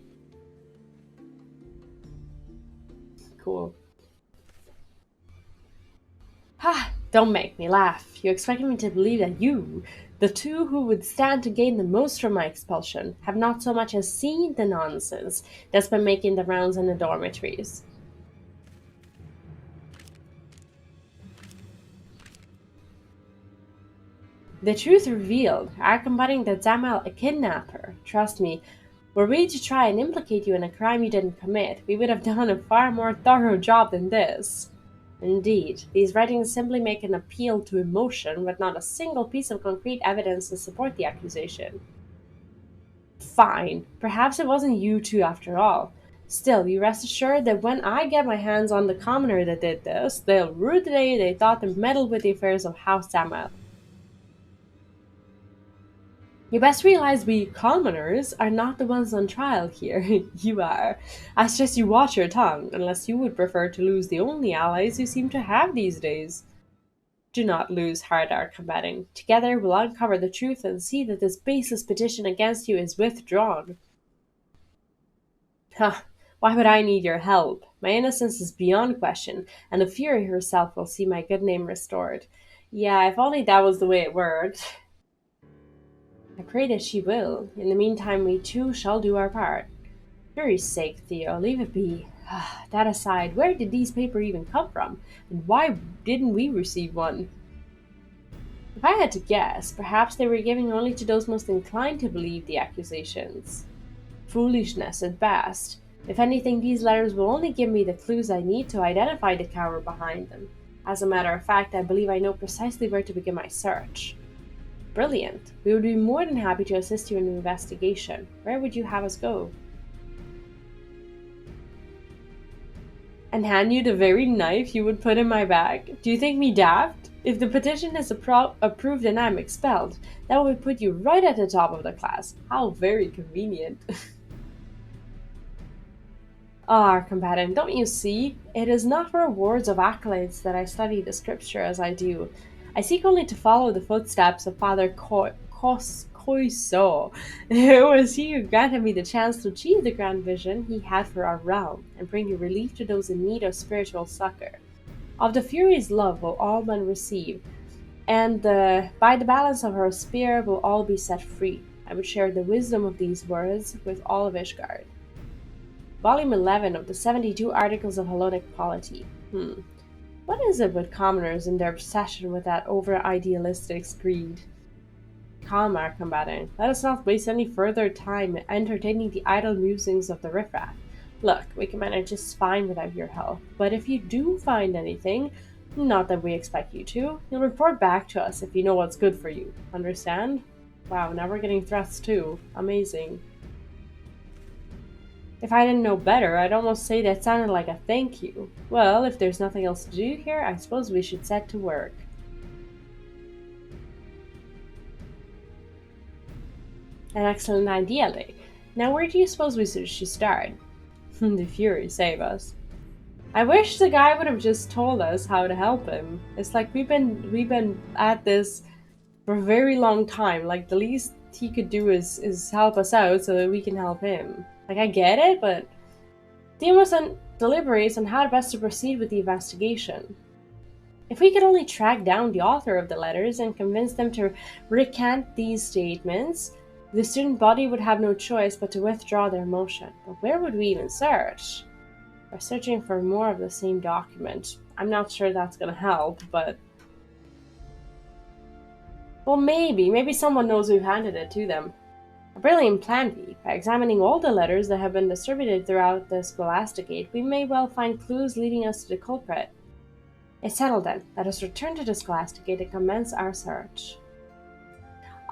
Cool. Ha! Don't make me laugh. You expect me to believe that you, the two who would stand to gain the most from my expulsion, have not so much as seen the nonsense that's been making the rounds in the dormitories. The truth revealed, combating that Zamal a kidnapper. Trust me, were we to try and implicate you in a crime you didn't commit, we would have done a far more thorough job than this. Indeed, these writings simply make an appeal to emotion, but not a single piece of concrete evidence to support the accusation. Fine, perhaps it wasn't you two after all. Still, you rest assured that when I get my hands on the commoner that did this, they'll rue the day they thought to meddle with the affairs of House Zamal. You best realize we commoners are not the ones on trial here. You are. I suggest you watch your tongue, unless you would prefer to lose the only allies you seem to have these days. Do not lose heart, our combating. Together we'll uncover the truth and see that this baseless petition against you is withdrawn. Ha! Why would I need your help? My innocence is beyond question, and the Fury herself will see my good name restored. Yeah, if only that was the way it worked. I pray that she will. In the meantime, we too shall do our part. For Fury's sake, Theo, leave it be. That aside, where did these papers even come from? And why didn't we receive one? If I had to guess, perhaps they were given only to those most inclined to believe the accusations. Foolishness at best. If anything, these letters will only give me the clues I need to identify the coward behind them. As a matter of fact, I believe I know precisely where to begin my search. Brilliant. We would be more than happy to assist you in the investigation. Where would you have us go? And hand you the very knife you would put in my bag? Do you think me daft? If the petition is approved and I'm expelled, that would put you right at the top of the class. How very convenient. Ah, combatant, don't you see? It is not for awards of accolades that I study the scripture as I do. I seek only to follow the footsteps of Father Coiso. It was he who granted me the chance to achieve the grand vision he had for our realm, and bring you relief to those in need of spiritual succor. Of the Fury's love will all men receive, and by the balance of her spear will all be set free. I would share the wisdom of these words with all of Ishgard. Volume 11 of the 72 Articles of Hellenic Polity. What is it with commoners and their obsession with that over-idealistic creed? Kalmar combating. Let us not waste any further time entertaining the idle musings of the riffraff. Look, we can manage just fine without your help, but if you do find anything, not that we expect you to, you'll report back to us if you know what's good for you. Understand? Wow, now we're getting threats too. Amazing. If I didn't know better, I'd almost say that sounded like a thank you. Well, if there's nothing else to do here, I suppose we should set to work. An excellent idea, Lee. Now where do you suppose we should start? The Fury save us. I wish the guy would have just told us how to help him. It's like we've been at this for a very long time. Like the least he could do is help us out so that we can help him. Like I get it, but Demos deliberates on how best to proceed with the investigation. If we could only track down the author of the letters and convince them to recant these statements, the student body would have no choice but to withdraw their motion. But where would we even search? We're searching for more of the same document. I'm not sure that's going to help, but... Well, maybe someone knows who handed it to them. A brilliant plan B. By examining all the letters that have been distributed throughout the Scholasticate, we may well find clues leading us to the culprit. It's settled then. Let us return to the Scholasticate and commence our search.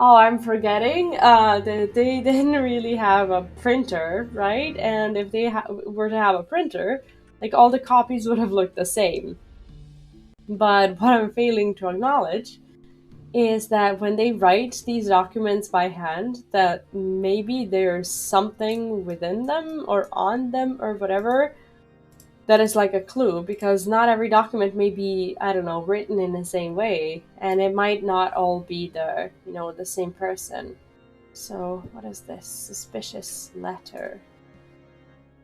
Oh, I'm forgetting. They didn't really have a printer, right? And if they were to have a printer, like all the copies would have looked the same. But what I'm failing to acknowledge is that when they write these documents by hand, that maybe there's something within them or on them or whatever that is like a clue, because not every document may be, I don't know, written in the same way, and it might not all be the same person. So, what is this? Suspicious letter.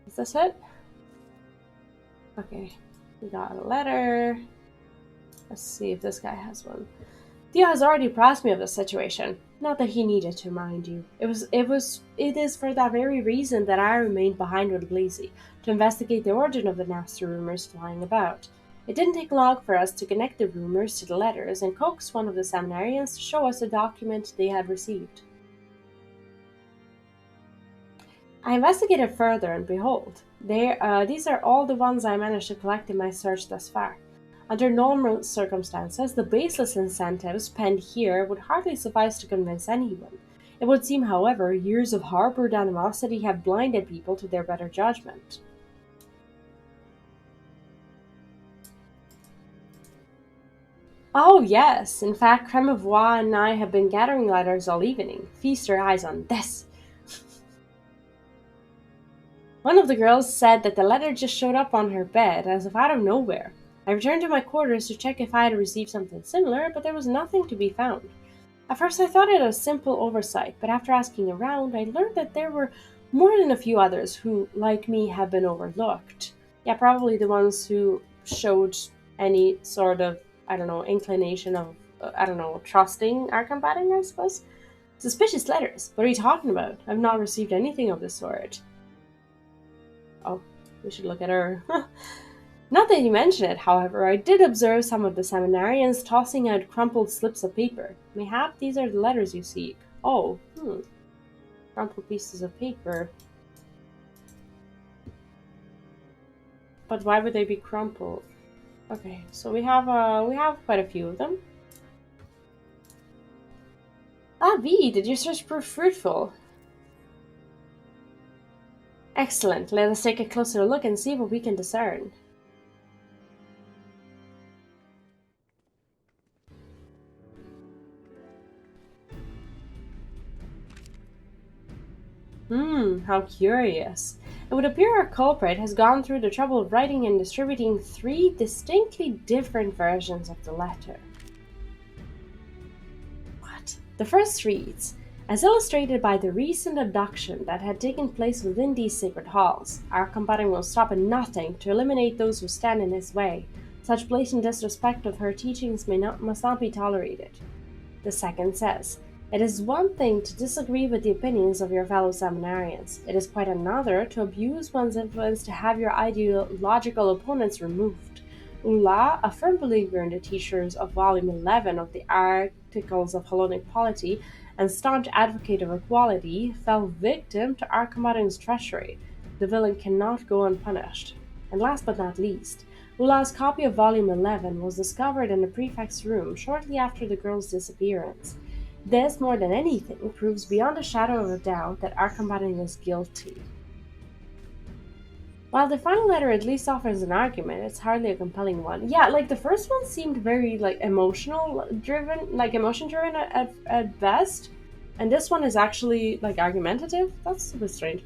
Is this it? Okay, we got a letter. Let's see if this guy has one. Theo has already apprised me of the situation. Not that he needed to, mind you. It is for that very reason that I remained behind with Blazy, to investigate the origin of the nasty rumors flying about. It didn't take long for us to connect the rumors to the letters and coax one of the seminarians to show us a document they had received. I investigated further, and behold, these are all the ones I managed to collect in my search thus far. Under normal circumstances, the baseless incentives penned here would hardly suffice to convince anyone. It would seem, however, years of harbored animosity have blinded people to their better judgment. Oh yes, in fact, Cremevoix and I have been gathering letters all evening. Feast your eyes on this. One of the girls said that the letter just showed up on her bed, as if out of nowhere. I returned to my quarters to check if I had received something similar, but there was nothing to be found. At first I thought it a simple oversight, but after asking around, I learned that there were more than a few others who, like me, have been overlooked. Yeah, probably the ones who showed any sort of, inclination of, trusting our combating, I suppose. Suspicious letters. What are you talking about? I've not received anything of the sort. Oh, we should look at her. Not that you mention it, however, I did observe some of the seminarians tossing out crumpled slips of paper. Mayhap these are the letters you seek. Oh, crumpled pieces of paper. But why would they be crumpled? Okay, so we have quite a few of them. Ah, V, did your search prove fruitful? Excellent. Let us take a closer look and see what we can discern. How curious. It would appear our culprit has gone through the trouble of writing and distributing 3 distinctly different versions of the letter. What? The first reads, as illustrated by the recent abduction that had taken place within these sacred halls, our combatant will stop at nothing to eliminate those who stand in his way. Such blatant disrespect of her teachings must not be tolerated. The second says, it is one thing to disagree with the opinions of your fellow seminarians. It is quite another to abuse one's influence to have your ideological opponents removed. Ula, a firm believer in the teachers of Volume 11 of the Articles of Hellenic Polity and staunch advocate of equality, fell victim to Archimedes' treachery. The villain cannot go unpunished. And last but not least, Ula's copy of Volume 11 was discovered in the prefect's room shortly after the girl's disappearance. This, more than anything, proves beyond a shadow of a doubt that Archimedes is guilty. While the final letter at least offers an argument, it's hardly a compelling one. Yeah, like the first one seemed very emotion driven at best, and this one is actually argumentative. That's a bit strange.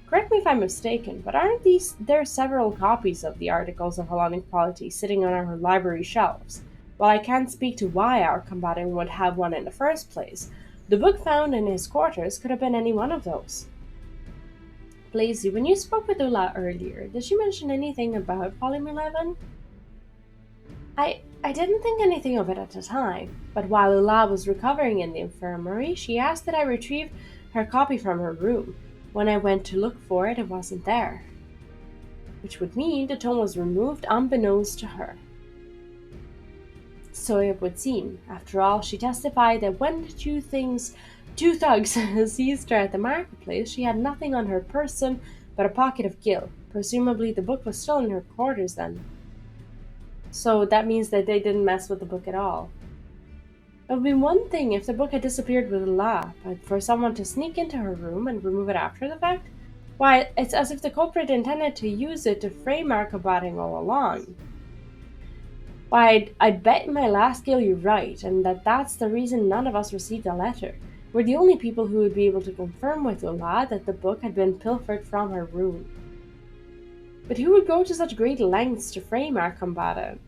Correct me if I'm mistaken, but aren't there several copies of the Articles of Hellenic Polity sitting on our library shelves? While I can't speak to why our combatant would have one in the first place, the book found in his quarters could have been any one of those. Blazy, when you spoke with Ula earlier, did she mention anything about Volume 11? I didn't think anything of it at the time, but while Ula was recovering in the infirmary, she asked that I retrieve her copy from her room. When I went to look for it, it wasn't there. Which would mean the tome was removed unbeknownst to her. So it would seem. After all, she testified that when the two thugs seized her at the marketplace, she had nothing on her person but a pocket of gill. Presumably the book was still in her quarters then. So that means that they didn't mess with the book at all. It would be one thing if the book had disappeared with Ula, but for someone to sneak into her room and remove it after the fact? Why, it's as if the culprit intended to use it to frame our combating all along. Why, I'd bet my last gill you're right, and that's the reason none of us received a letter. We're the only people who would be able to confirm with Ula that the book had been pilfered from her room. But who would go to such great lengths to frame our combatant?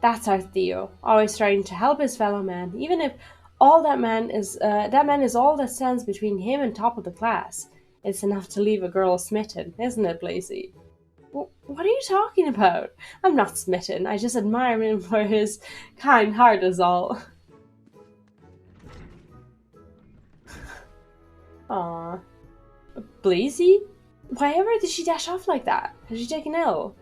That's our Theo, always trying to help his fellow man, even if all that man is all that stands between him and top of the class. It's enough to leave a girl smitten, isn't it, Blazy? What are you talking about? I'm not smitten. I just admire him for his kind heart is all. Aww. Blazy? Why ever did she dash off like that? Has she taken ill?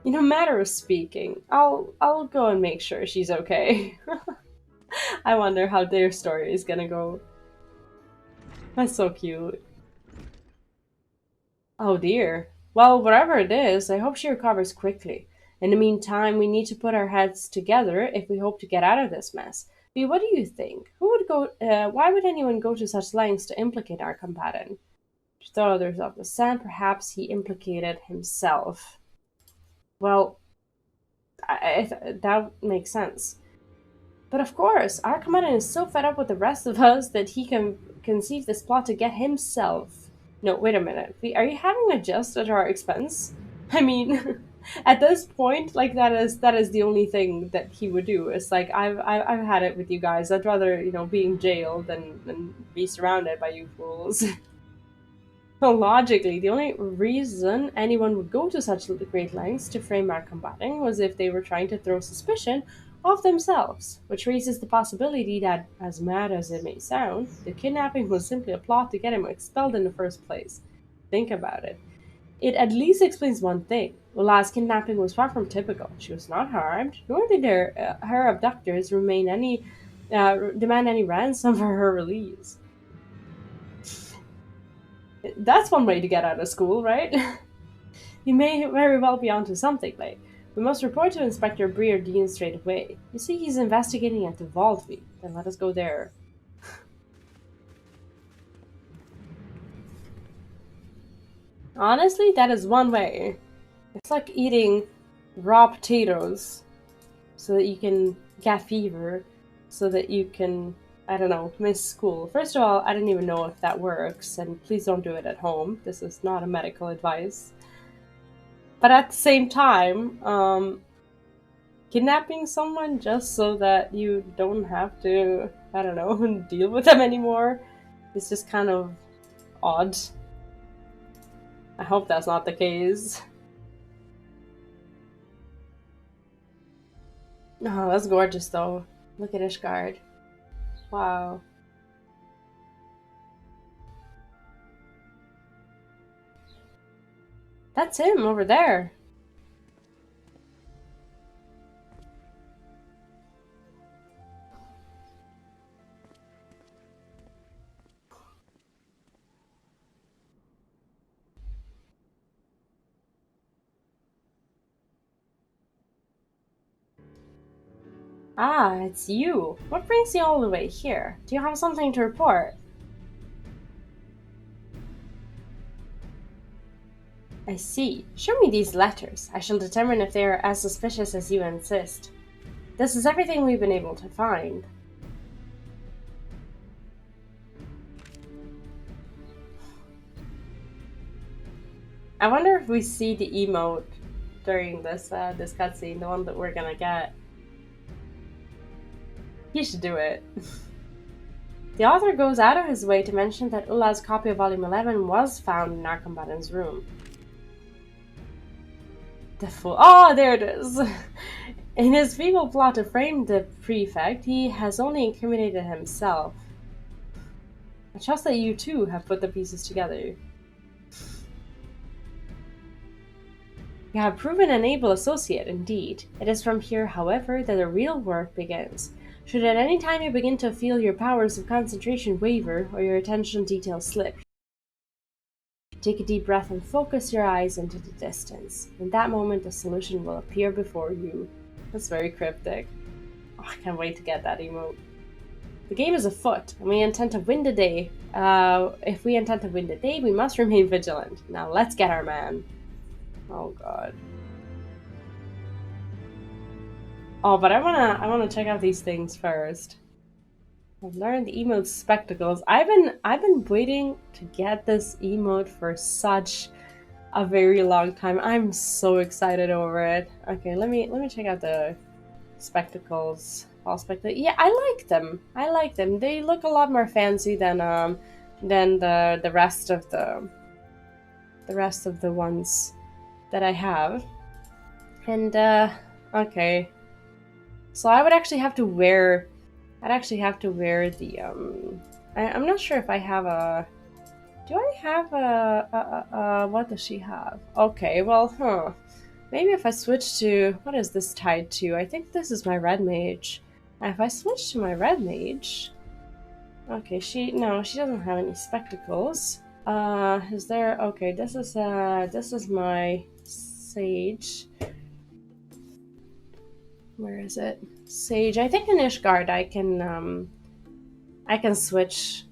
Matter of speaking, I'll go and make sure she's okay. I wonder how their story is gonna go. That's so cute. Oh dear. Well, whatever it is, I hope she recovers quickly. In the meantime, we need to put our heads together if we hope to get out of this mess. But what do you think? Why would anyone go to such lengths to implicate our combatant? To throw others off the scent, perhaps he implicated himself. Well, that makes sense. But of course, our commander is so fed up with the rest of us that he can conceive this plot to get himself. No, wait a minute. Are you having a jest at our expense? I mean, at this point, that is the only thing that he would do. It's like I've had it with you guys. I'd rather be in jail than be surrounded by you fools. Well, logically, the only reason anyone would go to such great lengths to frame our combating was if they were trying to throw suspicion off themselves, which raises the possibility that, as mad as it may sound, the kidnapping was simply a plot to get him expelled in the first place. Think about it. It at least explains one thing. Ula's kidnapping was far from typical. She was not harmed, nor did her abductors demand any ransom for her release. That's one way to get out of school, right? You may very well be onto something, like, we must report to Inspector Dean straight away. You see, he's investigating at the Vault Week. Then let us go there. Honestly, that is one way. It's like eating raw potatoes so that you can get fever, so that you can, I don't know, miss school. First of all, I don't even know if that works, and please don't do it at home. This is not a medical advice. But at the same time, kidnapping someone just so that you don't have to, I don't know, deal with them anymore is just kind of odd. I hope that's not the case. Oh, that's gorgeous though. Look at Ishgard. Wow. That's him over there. Ah, it's you. What brings you all the way here? Do you have something to report? I see. Show me these letters. I shall determine if they are as suspicious as you insist. This is everything we've been able to find. I wonder if we see the emote during this this cutscene, the one that we're gonna get. He should do it. The author goes out of his way to mention that Ulla's copy of Volume 11 was found in our combatant's room. The fool. Oh, there it is! In his feeble plot to frame the prefect, he has only incriminated himself. I trust that you too have put the pieces together. You have proven an able associate, indeed. It is from here, however, that the real work begins. Should at any time you begin to feel your powers of concentration waver or your attention detail slip, take a deep breath and focus your eyes into the distance. In that moment, the solution will appear before you. That's very cryptic. Oh, I can't wait to get that emote. The game is afoot, and we intend to win the day. If we intend to win the day, we must remain vigilant. Now let's get our man. Oh god. Oh, but I wanna check out these things first. I've learned the emote spectacles. I've been waiting to get this emote for such a very long time. I'm so excited over it. Okay, let me check out the spectacles. All spectacles. Yeah, I like them. I like them. They look a lot more fancy than the rest of the ones that I have. And okay. So I would actually have to wear the I'm not sure if I have a do I have a what does she have? Okay, well, maybe if I switch to what is this tied to? I think this is my red mage. And if I switch to my red mage, okay, she doesn't have any spectacles. Is there okay, this is my sage. Where is it? Sage. I think in Ishgard I can switch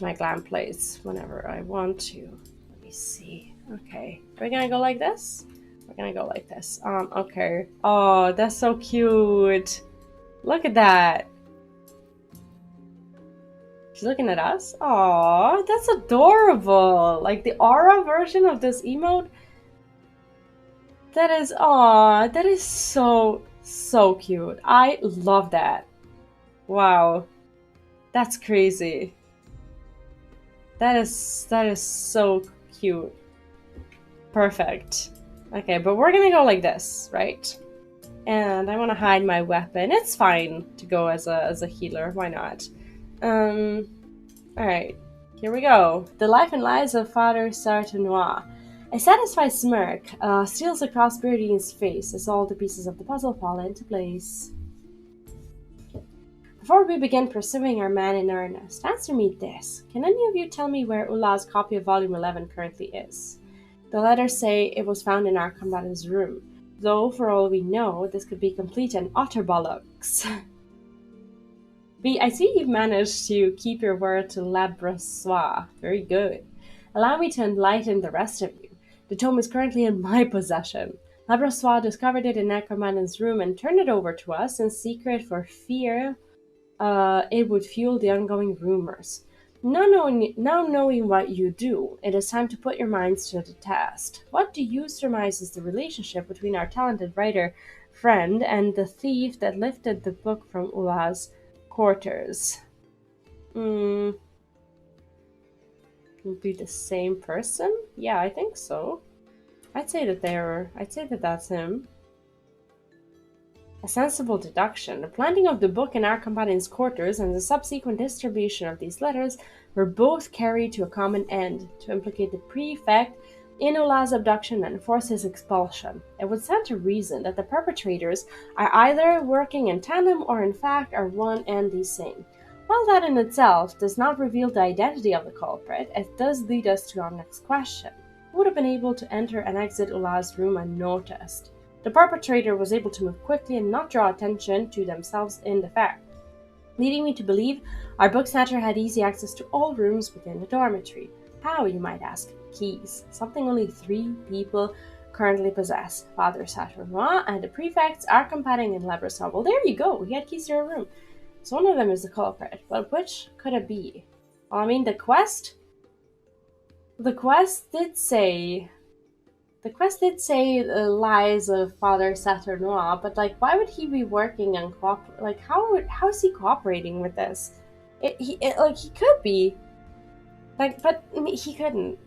my glam plates whenever I want to. Let me see. Okay. Are we gonna go like this? We're gonna go like this. Okay. Oh, that's so cute. Look at that. She's looking at us. Aw, that's adorable. Like the aura version of this emote. That is so cute. I love that. Wow. That's crazy. That is so cute. Perfect. Okay, but we're gonna go like this, right? And I want to hide my weapon. It's fine to go as a healer. Why not? All right. Here we go. The life and lives of Father Sartenois. A satisfied smirk steals across Berdine's face as all the pieces of the puzzle fall into place. Before we begin pursuing our man in earnest, answer me this. Can any of you tell me where Ulla's copy of Volume 11 currently is? The letters say it was found in our combatant's room, though for all we know, this could be complete and utter bollocks. B, I see you've managed to keep your word to La Brossois. Very good. Allow me to enlighten the rest of you. The tome is currently in my possession. La Brossois discovered it in Necromancer's room and turned it over to us in secret for fear it would fuel the ongoing rumors. Now knowing what you do, it is time to put your minds to the test. What do you surmise is the relationship between our talented writer friend and the thief that lifted the book from Ulla's quarters? would be the same person? Yeah, I think so. I'd say that that's him. A sensible deduction. The planting of the book in our companion's quarters and the subsequent distribution of these letters were both carried to a common end, to implicate the prefect in Ola's abduction and force his expulsion. It would stand to reason that the perpetrators are either working in tandem or in fact are one and the same. While that in itself does not reveal the identity of the culprit, it does lead us to our next question. Who would have been able to enter and exit Ola's room unnoticed? The perpetrator was able to move quickly and not draw attention to themselves in the fact, leading me to believe our book snatcher had easy access to all rooms within the dormitory. How, you might ask? Keys. Something only 3 people currently possess. Father Saturnois and the prefects, our companion in Labrador. Well, there you go. He had keys to her room. So one of them is the culprit. But which could it be? Well, I mean, the quest did say the lies of Father Saturnois, but why would he be working on how is he cooperating with this? He could be, but he couldn't.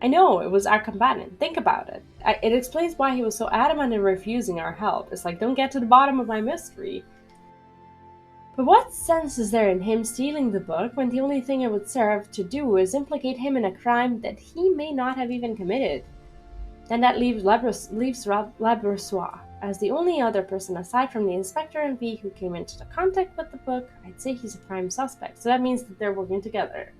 I know it was our companion. Think about it. It explains why he was so adamant in refusing our help. It's don't get to the bottom of my mystery. But what sense is there in him stealing the book when the only thing it would serve to do is implicate him in a crime that he may not have even committed? Then that leaves Labrador as the only other person aside from the inspector and V who came into contact with the book. I'd say he's a prime suspect, so that means that they're working together.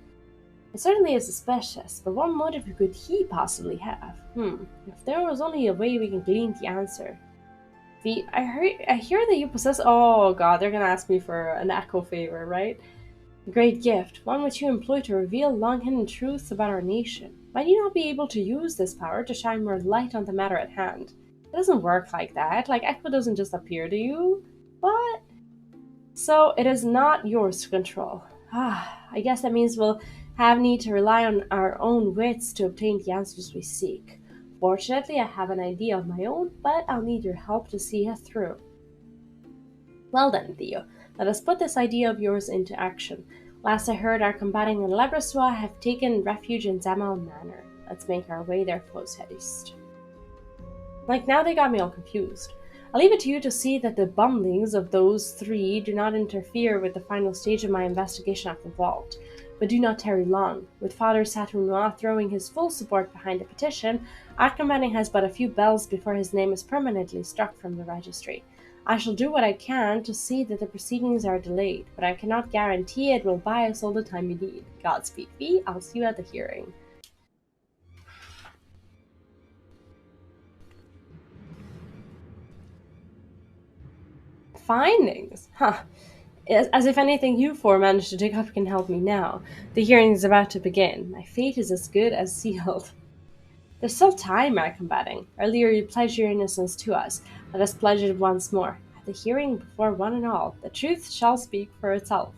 It certainly is suspicious, but what motive could he possibly have? If there was only a way we can glean the answer. V, I hear that you possess— oh god, they're gonna ask me for an echo favor, right? A great gift, one which you employ to reveal long-hidden truths about our nation. Might you not be able to use this power to shine more light on the matter at hand? It doesn't work like that. Echo doesn't just appear to you. What? So it is not yours to control. I guess that means we'll have need to rely on our own wits to obtain the answers we seek. Fortunately, I have an idea of my own, but I'll need your help to see it through. Well then, Theo, let us put this idea of yours into action. Last I heard, our companion in Labrador have taken refuge in Zamal Manor. Let's make our way there close haste. Now they got me all confused. I'll leave it to you to see that the bumblings of those 3 do not interfere with the final stage of my investigation of the vault. But do not tarry long. With Father Saturnois throwing his full support behind the petition, our companion has but a few bells before his name is permanently struck from the registry. I shall do what I can to see that the proceedings are delayed, but I cannot guarantee it will buy us all the time you need. Godspeed, V. I'll see you at the hearing. Findings? As if anything you 4 managed to dig up can help me now. The hearing is about to begin. My fate is as good as sealed. There's still time, our combating. Earlier you pledged your innocence to us. Let us pledge it once more. At the hearing, before one and all, the truth shall speak for itself.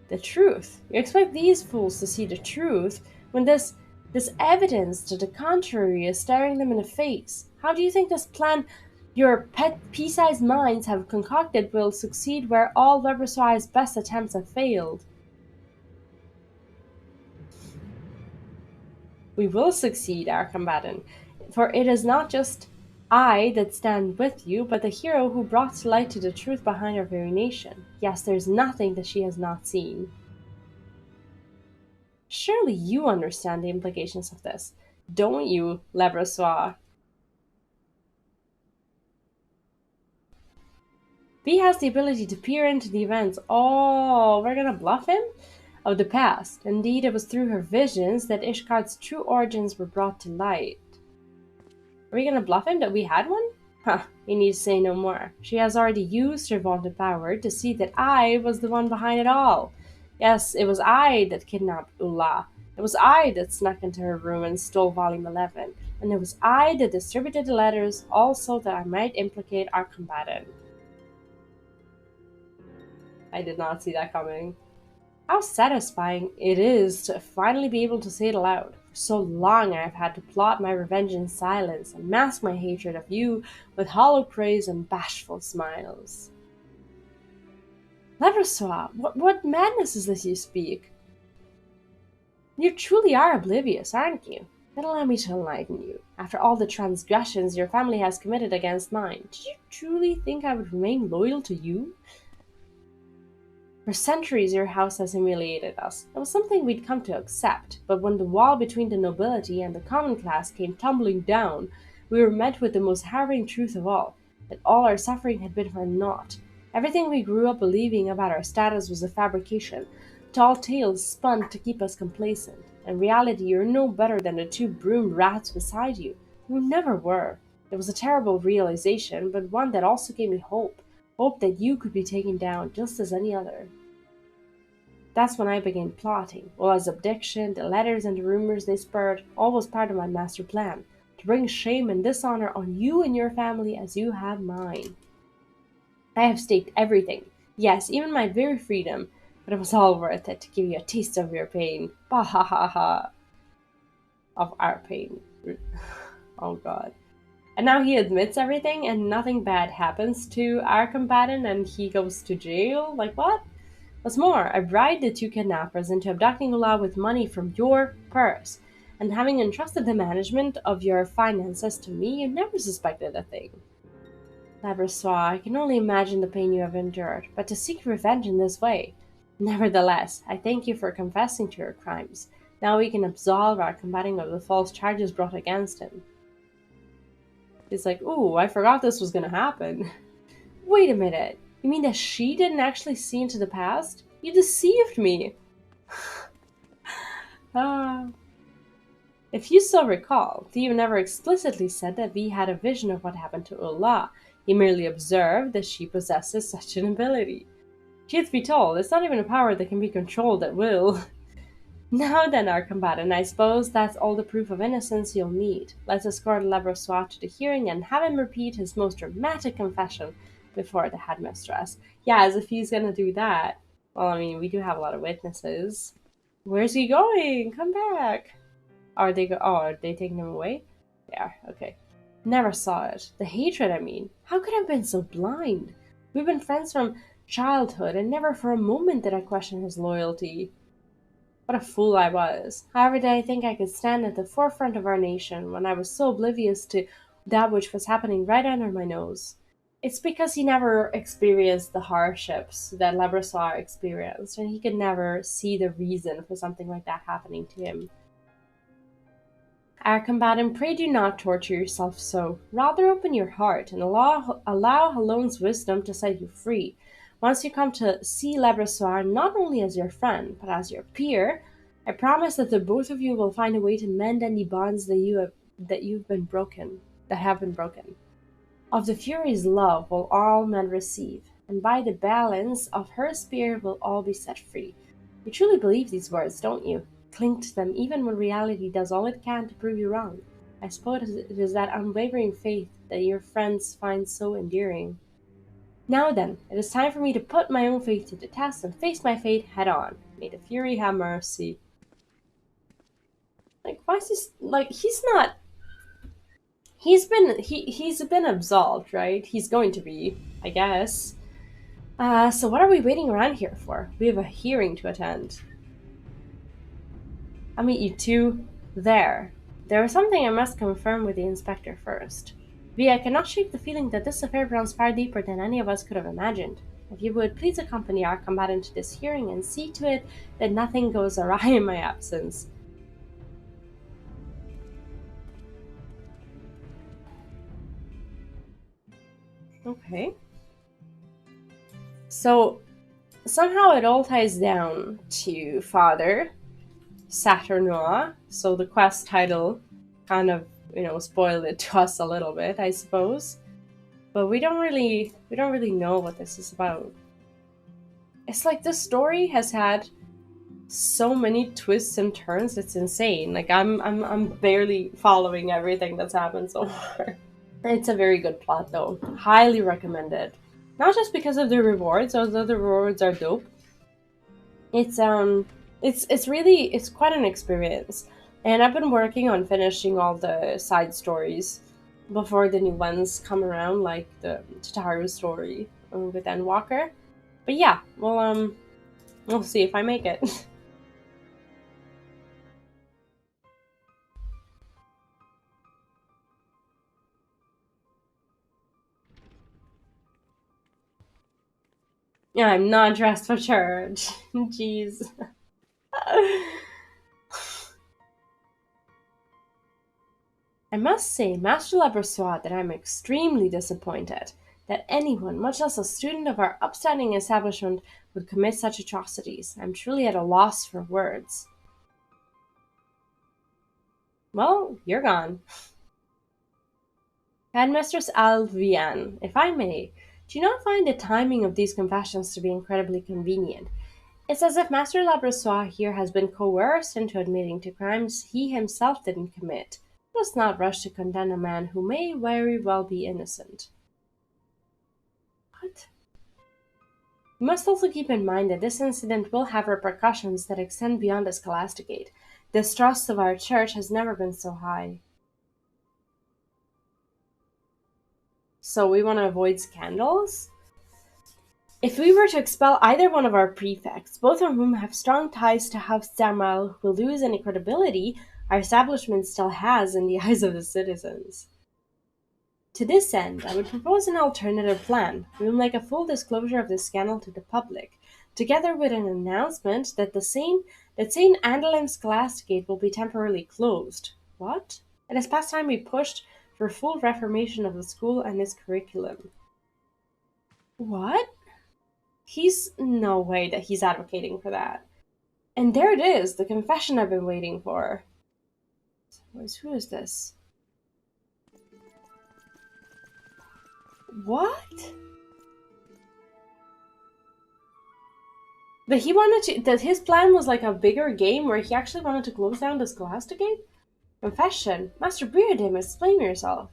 The truth? You expect these fools to see the truth when this evidence to the contrary is staring them in the face? How do you think this plan your pea-sized minds have concocted will succeed where all Labrador's best attempts have failed? We will succeed, our combatant, for it is not just I that stand with you, but the hero who brought light to the truth behind our very nation. Yes, there's nothing that she has not seen. Surely you understand the implications of this, don't you, Labrador? V has the ability to peer into the events. Oh, we're gonna bluff him? Of the past. Indeed, it was through her visions that Ishgard's true origins were brought to light. Are we gonna bluff him that we had one? We need to say no more. She has already used her vaunted power to see that I was the one behind it all. Yes, it was I that kidnapped Ula. It was I that snuck into her room and stole volume 11. And it was I that distributed the letters, also that I might implicate our combatant. I did not see that coming. How satisfying it is to finally be able to say it aloud. For so long I have had to plot my revenge in silence and mask my hatred of you with hollow praise and bashful smiles. Labrador, what madness is this you speak? You truly are oblivious, aren't you? Then allow me to enlighten you. After all the transgressions your family has committed against mine, did you truly think I would remain loyal to you? For centuries your house has humiliated us. It was something we'd come to accept, but when the wall between the nobility and the common class came tumbling down, we were met with the most harrowing truth of all, that all our suffering had been for naught. Everything we grew up believing about our status was a fabrication, tall tales spun to keep us complacent. In reality, you're no better than the two broom rats beside you. You never were. It was a terrible realization, but one that also gave me hope. Hope that you could be taken down just as any other. That's when I began plotting. Ola's abduction, the letters and the rumors they spurred, all was part of my master plan. To bring shame and dishonor on you and your family as you have mine. I have staked everything. Yes, even my very freedom. But it was all worth it to give you a taste of your pain. Bah ha ha ha. Of our pain. Oh god. And now he admits everything and nothing bad happens to our combatant and he goes to jail? Like what? What's more, I bribed the two kidnappers into abducting Ula with money from your purse. And having entrusted the management of your finances to me, you never suspected a thing. Labrossois, I can only imagine the pain you have endured, but to seek revenge in this way. Nevertheless, I thank you for confessing to your crimes. Now we can absolve our combating of the false charges brought against him. He's like, ooh, I forgot this was gonna happen. Wait a minute. You mean that she didn't actually see into the past? You deceived me. If you still recall, Theo never explicitly said that V had a vision of what happened to Ula. He merely observed that she possesses such an ability. Truth be told, it's not even a power that can be controlled at will. Now then, our combatant, I suppose that's all the proof of innocence you'll need. Let's escort Labrossois to the hearing and have him repeat his most dramatic confession before the headmistress. Yeah, as if he's gonna do that. Well, I mean, we do have a lot of witnesses. Where's he going? Come back. Are they taking him away? Yeah, okay. Never saw it. The hatred, I mean. How could I have been so blind? We've been friends from childhood, and never for a moment did I question his loyalty. What a fool I was. However did I think I could stand at the forefront of our nation when I was so oblivious to that which was happening right under my nose? It's because he never experienced the hardships that Labrossois experienced, and he could never see the reason for something like that happening to him. Our combatant, pray do not torture yourself so. Rather open your heart and allow Hallone's wisdom to set you free. Once you come to see Labrossois not only as your friend, but as your peer, I promise that the both of you will find a way to mend any bonds that have been broken. Of the Fury's love will all men receive, and by the balance of her spirit will all be set free. You truly believe these words, don't you? Cling to them even when reality does all it can to prove you wrong. I suppose it is that unwavering faith that your friends find so endearing. Now then, it is time for me to put my own faith to the test and face my fate head on. May the Fury have mercy. Like, why is this, like, he's not... He's been absolved, right? He's going to be, I guess. So what are we waiting around here for? We have a hearing to attend. I'll meet you two there. There is something I must confirm with the inspector first. V, I cannot shake the feeling that this affair runs far deeper than any of us could have imagined. If you would please accompany our combatant to this hearing and see to it that nothing goes awry in my absence. Okay. So, somehow it all ties down to Father Saturnois, so the quest title kind of, spoiled it to us a little bit, I suppose. But we don't really know what this is about. It's like this story has had so many twists and turns, it's insane. Like I'm barely following everything that's happened so far. It's a very good plot though. Highly recommended. Not just because of the rewards, although the rewards are dope. It's quite an experience. And I've been working on finishing all the side stories before the new ones come around, like the Tataru story with Endwalker. But yeah, we'll see if I make it. I'm not dressed for church. Jeez. I must say, Master Labrossois, that I'm extremely disappointed that anyone, much less a student of our upstanding establishment, would commit such atrocities. I'm truly at a loss for words. Well, you're gone. Headmistress Alvian, if I may, do you not find the timing of these confessions to be incredibly convenient? It's as if Master Labrossois here has been coerced into admitting to crimes he himself didn't commit. Let's not rush to condemn a man who may very well be innocent. What? You must also keep in mind that this incident will have repercussions that extend beyond the Scholasticate. Distrust of our church has never been so high. So we want to avoid scandals? If we were to expel either one of our prefects, both of whom have strong ties to House Damal, who will lose any credibility our establishment still has in the eyes of the citizens. To this end, I would propose an alternative plan. We will make a full disclosure of this scandal to the public, together with an announcement that St. Andelim's Scholasticate will be temporarily closed. What? It is past time we pushed for full reformation of the school and its curriculum. What? He's no way that he's advocating for that. And there it is, the confession I've been waiting for. Who is this? What? But he wanted to, that his plan was like a bigger game where he actually wanted to close down the Scholasticate? Confession. Master Beardim, explain yourself.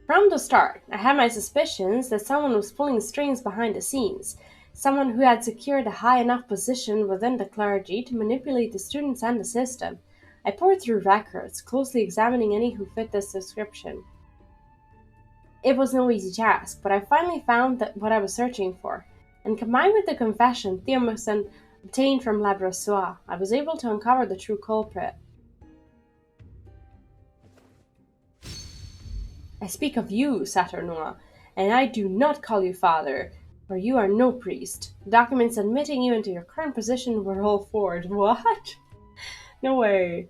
From the start, I had my suspicions that someone was pulling strings behind the scenes. Someone who had secured a high enough position within the clergy to manipulate the students and the system. I pored through records, closely examining any who fit this description. It was no easy task, but I finally found what I was searching for, and combined with the confession Theomason obtained from Labrossois, I was able to uncover the true culprit. I speak of you, Saturnois, and I do not call you father, for you are no priest. The documents admitting you into your current position were all forged. What? No way.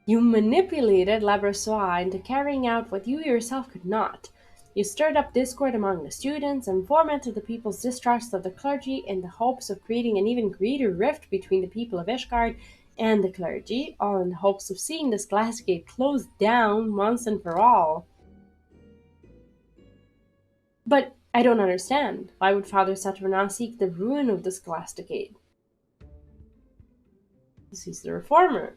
You manipulated Labrossois into carrying out what you yourself could not. You stirred up discord among the students and fomented the people's distrust of the clergy in the hopes of creating an even greater rift between the people of Ishgard and the clergy, all in the hopes of seeing the Scholasticate closed down once and for all. But I don't understand. Why would Father Saturnin seek the ruin of the Scholasticate? He's the reformer.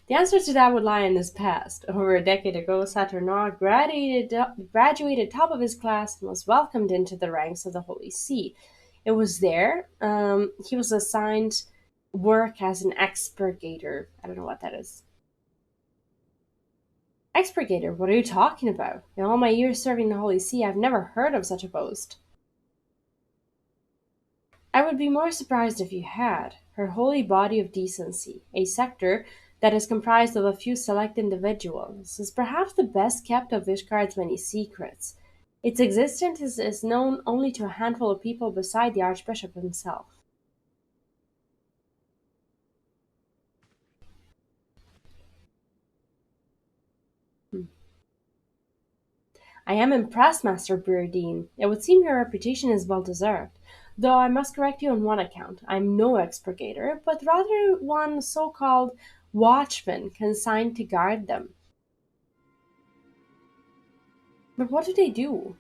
The answer to that would lie in his past. Over a decade ago, Saturnin graduated top of his class and was welcomed into the ranks of the Holy See. It was there he was assigned work as an expurgator. I don't know what that is. Expurgator? What are you talking about? In all my years serving the Holy See, I've never heard of such a post. I would be more surprised if you had. Her holy body of decency, a sector that is comprised of a few select individuals, is perhaps the best kept of Ishgard's many secrets. Its existence is known only to a handful of people beside the Archbishop himself. I am impressed, Master Burdine. It would seem your reputation is well deserved. Though I must correct you on one account. I am no expurgator, but rather one so-called watchman consigned to guard them. But what do they do?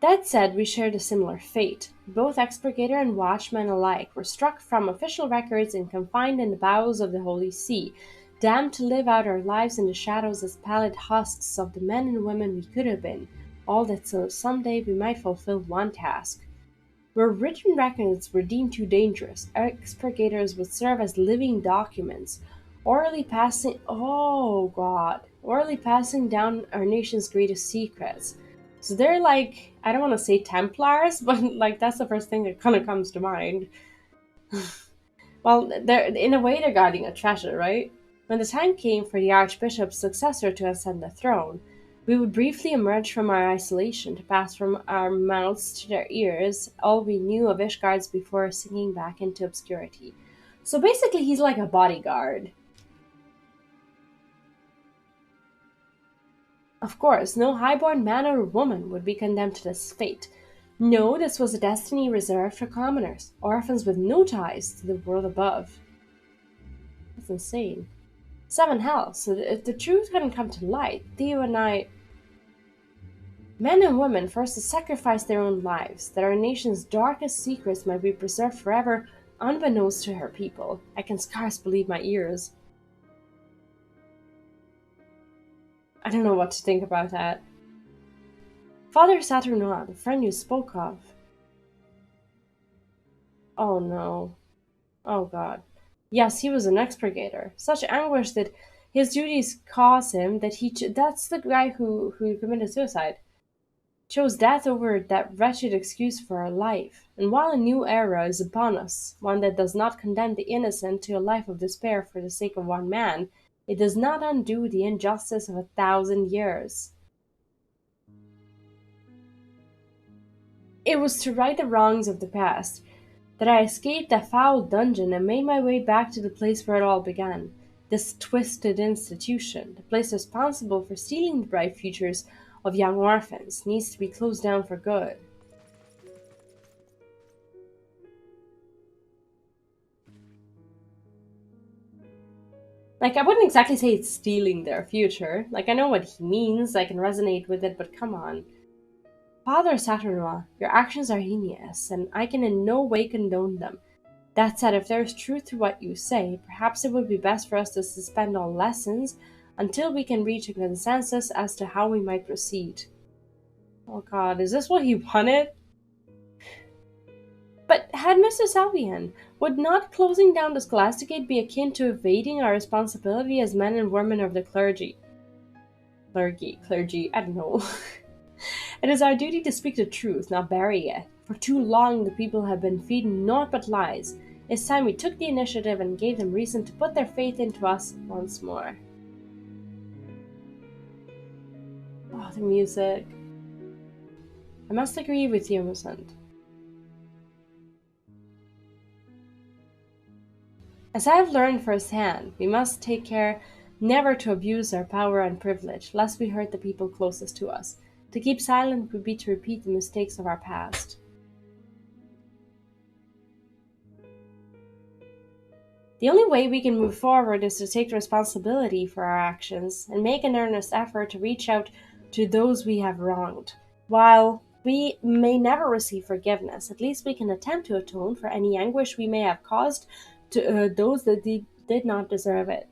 That said, we shared a similar fate. Both expurgator and watchman alike were struck from official records and confined in the bowels of the Holy See, damned to live out our lives in the shadows as pallid husks of the men and women we could have been, all that so someday we might fulfill one task. Where written records were deemed too dangerous, expurgators would serve as living documents, orally passing down our nation's greatest secrets. So they're like, I don't want to say Templars, but like that's the first thing that kind of comes to mind. Well, in a way, they're guarding a treasure, right? When the time came for the Archbishop's successor to ascend the throne, we would briefly emerge from our isolation to pass from our mouths to their ears all we knew of Ishgard's before sinking back into obscurity. So basically, he's like a bodyguard. Of course, no highborn man or woman would be condemned to this fate. No, this was a destiny reserved for commoners, orphans with no ties to the world above. That's insane. Seven hells, so that if the truth hadn't come to light, Theo and I, men and women, forced to sacrifice their own lives, that our nation's darkest secrets might be preserved forever, unbeknownst to her people. I can scarce believe my ears. I don't know what to think about that. Father Saturnois, the friend you spoke of. Oh no. Oh god. Yes, he was an expurgator. Such anguish that his duties caused him that that's the guy who committed suicide. Chose death over that wretched excuse for our life. And while a new era is upon us, one that does not condemn the innocent to a life of despair for the sake of one man, it does not undo the injustice of 1,000 years. It was to right the wrongs of the past that I escaped that foul dungeon and made my way back to the place where it all began. This twisted institution, the place responsible for stealing the bright futures of young orphans, needs to be closed down for good. Like, I wouldn't exactly say it's stealing their future. Like, I know what he means, I can resonate with it, but come on. Father Saturnois, your actions are heinous, and I can in no way condone them. That said, if there is truth to what you say, perhaps it would be best for us to suspend all lessons until we can reach a consensus as to how we might proceed. Oh god, is this what he wanted? But had Mr. Salvian, would not closing down the Scholasticate be akin to evading our responsibility as men and women of the clergy? Clergy, I don't know. It is our duty to speak the truth, not bury it. For too long the people have been feeding naught but lies. It's time we took the initiative and gave them reason to put their faith into us once more. Oh, the music. I must agree with you, Musant. As I have learned firsthand, we must take care never to abuse our power and privilege, lest we hurt the people closest to us. To keep silent would be to repeat the mistakes of our past. The only way we can move forward is to take responsibility for our actions and make an earnest effort to reach out to those we have wronged. While we may never receive forgiveness, at least we can attempt to atone for any anguish we may have caused to those that did not deserve it.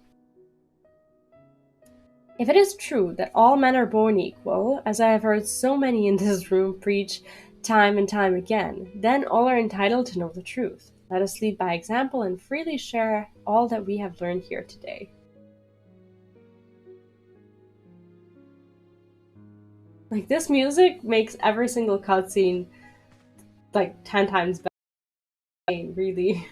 If it is true that all men are born equal, as I have heard so many in this room preach time and time again, then all are entitled to know the truth. Let us lead by example and freely share all that we have learned here today. Like, this music makes every single cutscene like 10 times better, really.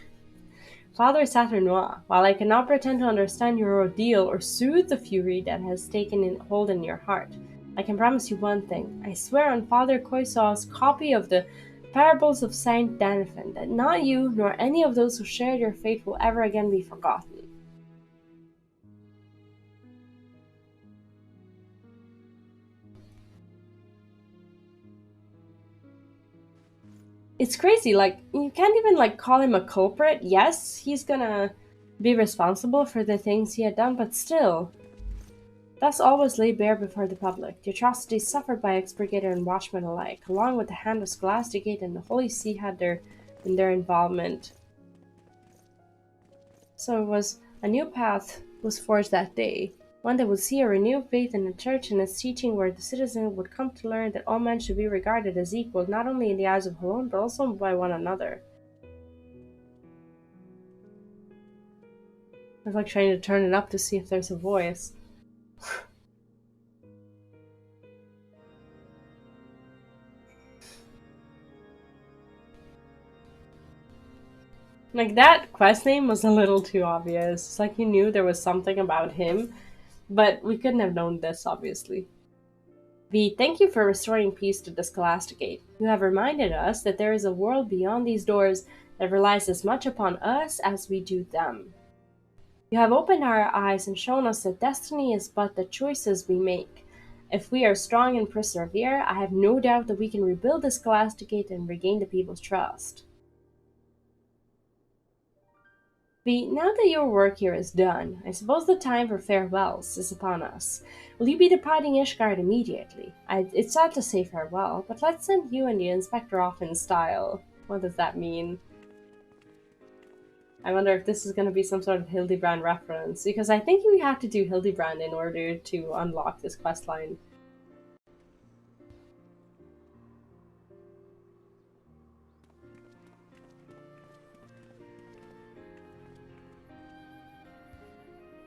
Father Saturnois, while I cannot pretend to understand your ordeal or soothe the fury that has taken hold in your heart, I can promise you one thing. I swear on Father Coisaw's copy of the Parables of Saint Danfin that not you nor any of those who shared your fate will ever again be forgotten. It's crazy, like, you can't even like call him a culprit. Yes, he's gonna be responsible for the things he had done, but still. Thus always lay bare before the public the atrocities suffered by expurgator and watchman alike, along with the hand of Scholasticate and the Holy See had in their involvement. So it was a new path was forged that day, one that would see a renewed faith in the Church and its teaching, where the citizen would come to learn that all men should be regarded as equal, not only in the eyes of Holon, but also by one another. I was like trying to turn it up to see if there's a voice. Like, that quest name was a little too obvious. It's like you knew there was something about him, but we couldn't have known this, obviously. V, thank you for restoring peace to the Scholasticate. You have reminded us that there is a world beyond these doors that relies as much upon us as we do them. You have opened our eyes and shown us that destiny is but the choices we make. If we are strong and persevere, I have no doubt that we can rebuild the Scholasticate and regain the people's trust. V, now that your work here is done, I suppose the time for farewells is upon us. Will you be departing Ishgard immediately? It's sad to say farewell, but let's send you and the inspector off in style. What does that mean? I wonder if this is going to be some sort of Hildebrand reference, because I think we have to do Hildebrand in order to unlock this questline.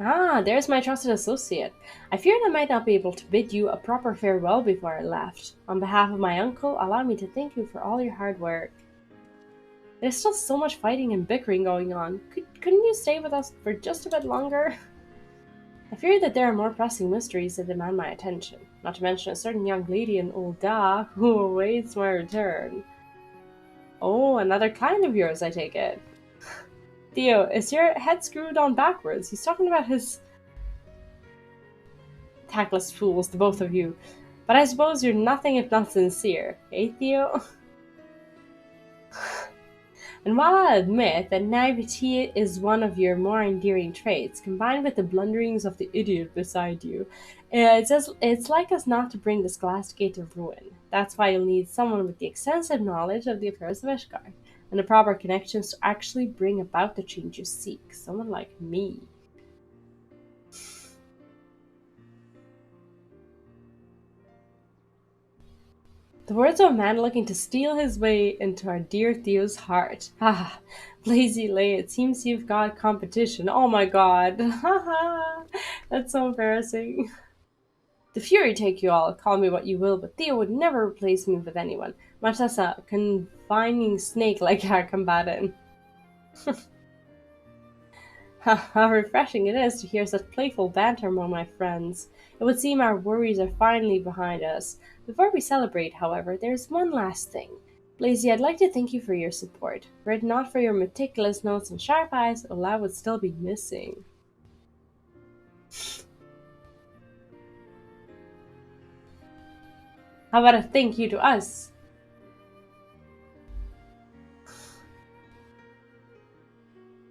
Ah, there's my trusted associate. I feared I might not be able to bid you a proper farewell before I left. On behalf of my uncle, allow me to thank you for all your hard work. There's still so much fighting and bickering going on. Couldn't you stay with us for just a bit longer? I fear that there are more pressing mysteries that demand my attention, not to mention a certain young lady in Ul'dah who awaits my return. Oh, another client of yours, I take it. Theo, is your head screwed on backwards? He's talking about his tactless fools, the both of you. But I suppose you're nothing if not sincere, eh, Theo? And while I admit that naivety is one of your more endearing traits, combined with the blunderings of the idiot beside you, it's like us not to bring the Scholasticate to ruin. That's why you'll need someone with the extensive knowledge of the affairs of Ishgard, and the proper connections to actually bring about the change you seek. Someone like me. The words of a man looking to steal his way into our dear Theo's heart. Ah, Blazy Lay, it seems you've got competition. Oh my god. That's so embarrassing. The fury take you all, call me what you will, but Theo would never replace me with anyone, much less a confining snake like our combatant. How refreshing it is to hear such playful banter among my friends. It would seem our worries are finally behind us. Before we celebrate, however, there is one last thing. Blazy, I'd like to thank you for your support. Were it not for your meticulous notes and sharp eyes, Ola would still be missing. How about a thank you to us?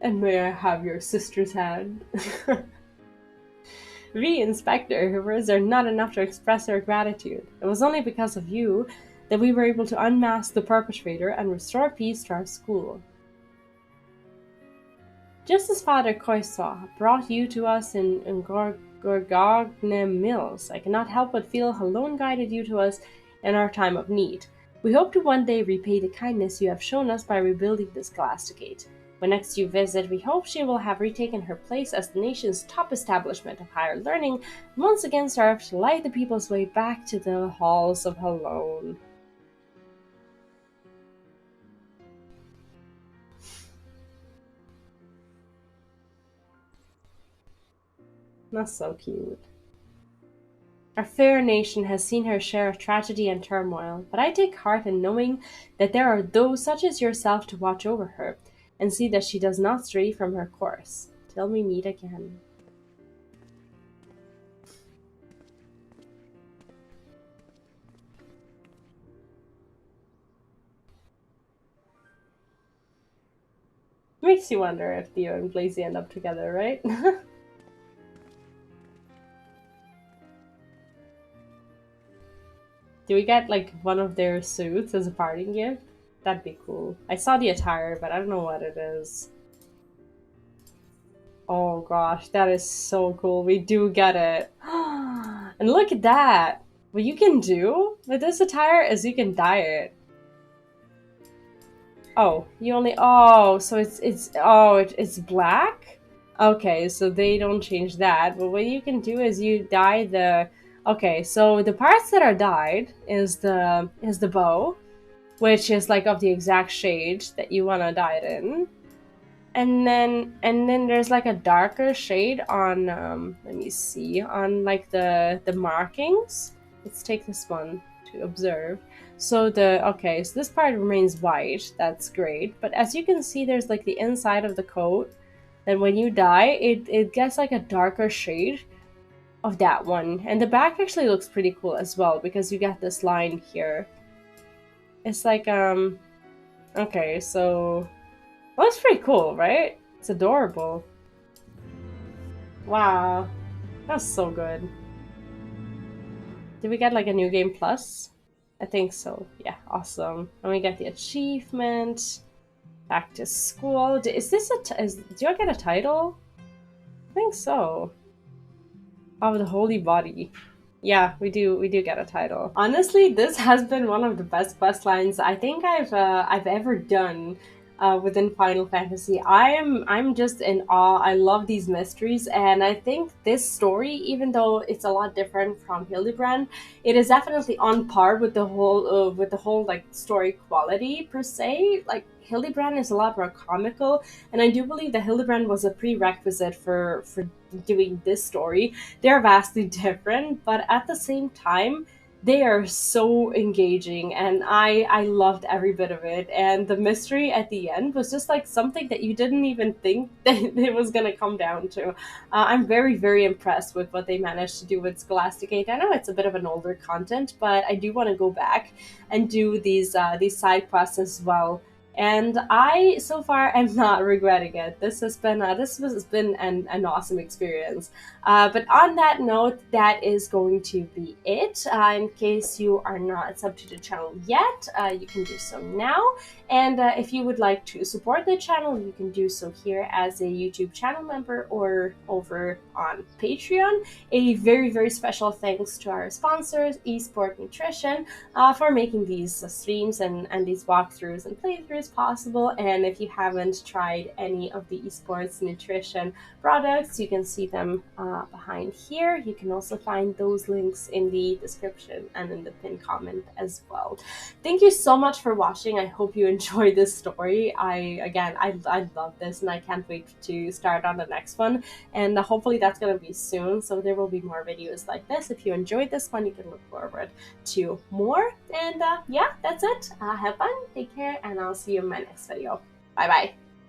And may I have your sister's hand? We, Inspector, her words are not enough to express our gratitude. It was only because of you that we were able to unmask the perpetrator and restore peace to our school. Just as Father Koisaw brought you to us in Gorgogne Mills, I cannot help but feel Halone guided you to us in our time of need. We hope to one day repay the kindness you have shown us by rebuilding the Scholasticate. When next you visit, we hope she will have retaken her place as the nation's top establishment of higher learning, and once again serve to light the people's way back to the halls of Halone. That's so cute. Our fair nation has seen her share of tragedy and turmoil, but I take heart in knowing that there are those such as yourself to watch over her, and see that she does not stray from her course, till we meet again. Makes you wonder if Theo and Blazy end up together, right? Do we get, like, one of their suits as a parting gift? That'd be cool. I saw the attire, but I don't know what it is. Oh gosh, that is so cool. We do get it. And look at that! What you can do with this attire is you can dye it. Oh, you only... Oh, so it's black? Okay, so they don't change that. But what you can do is you dye the... Okay, so the parts that are dyed is the bow, which is like of the exact shade that you want to dye it in. And then there's like a darker shade on let me see, on like the markings. Let's take this one to observe. So okay, so this part remains white. That's great. But as you can see, there's like the inside of the coat. Then when you dye, it gets like a darker shade of that one. And the back actually looks pretty cool as well because you got this line here. It's like okay, so well, it's pretty cool, right? It's adorable. Wow, that's so good. Did we get like a new game plus? I think so. Yeah, awesome. And we get the achievement. Back to school. Is this do I get a title? I think so. Oh, the Holy Body. Yeah, we do. We do get a title. Honestly, this has been one of the best quest lines I think I've ever done within Final Fantasy. I'm just in awe. I love these mysteries, and I think this story, even though it's a lot different from Hildebrand, it is definitely on par with the whole like story quality per se. Like Hildebrand is a lot more comical, and I do believe that Hildebrand was a prerequisite for doing this story. They're vastly different, but at the same time, they are so engaging, and I loved every bit of it. And the mystery at the end was just like something that you didn't even think that it was gonna come down to. I'm very impressed with what they managed to do with Scholasticate. I know it's a bit of an older content, but I do want to go back and do these side quests as well. And I so far am not regretting it. This has been an awesome experience. But on that note, that is going to be it. In case you are not subbed to the channel yet, you can do so now. And if you would like to support the channel, you can do so here as a YouTube channel member or over on Patreon. A very special thanks to our sponsors, Esport Nutrition, for making these streams and these walkthroughs and playthroughs possible. And if you haven't tried any of the esports nutrition products, you can see them behind here. You can also find those links in the description and in the pinned comment as well. Thank you so much for watching. I hope you enjoyed this story. I love this, and I can't wait to start on the next one. And hopefully that's going to be soon, so there will be more videos like this. If you enjoyed this one, you can look forward to more. And yeah, that's it. Have fun, take care, and I'll see you in my next video. Bye bye.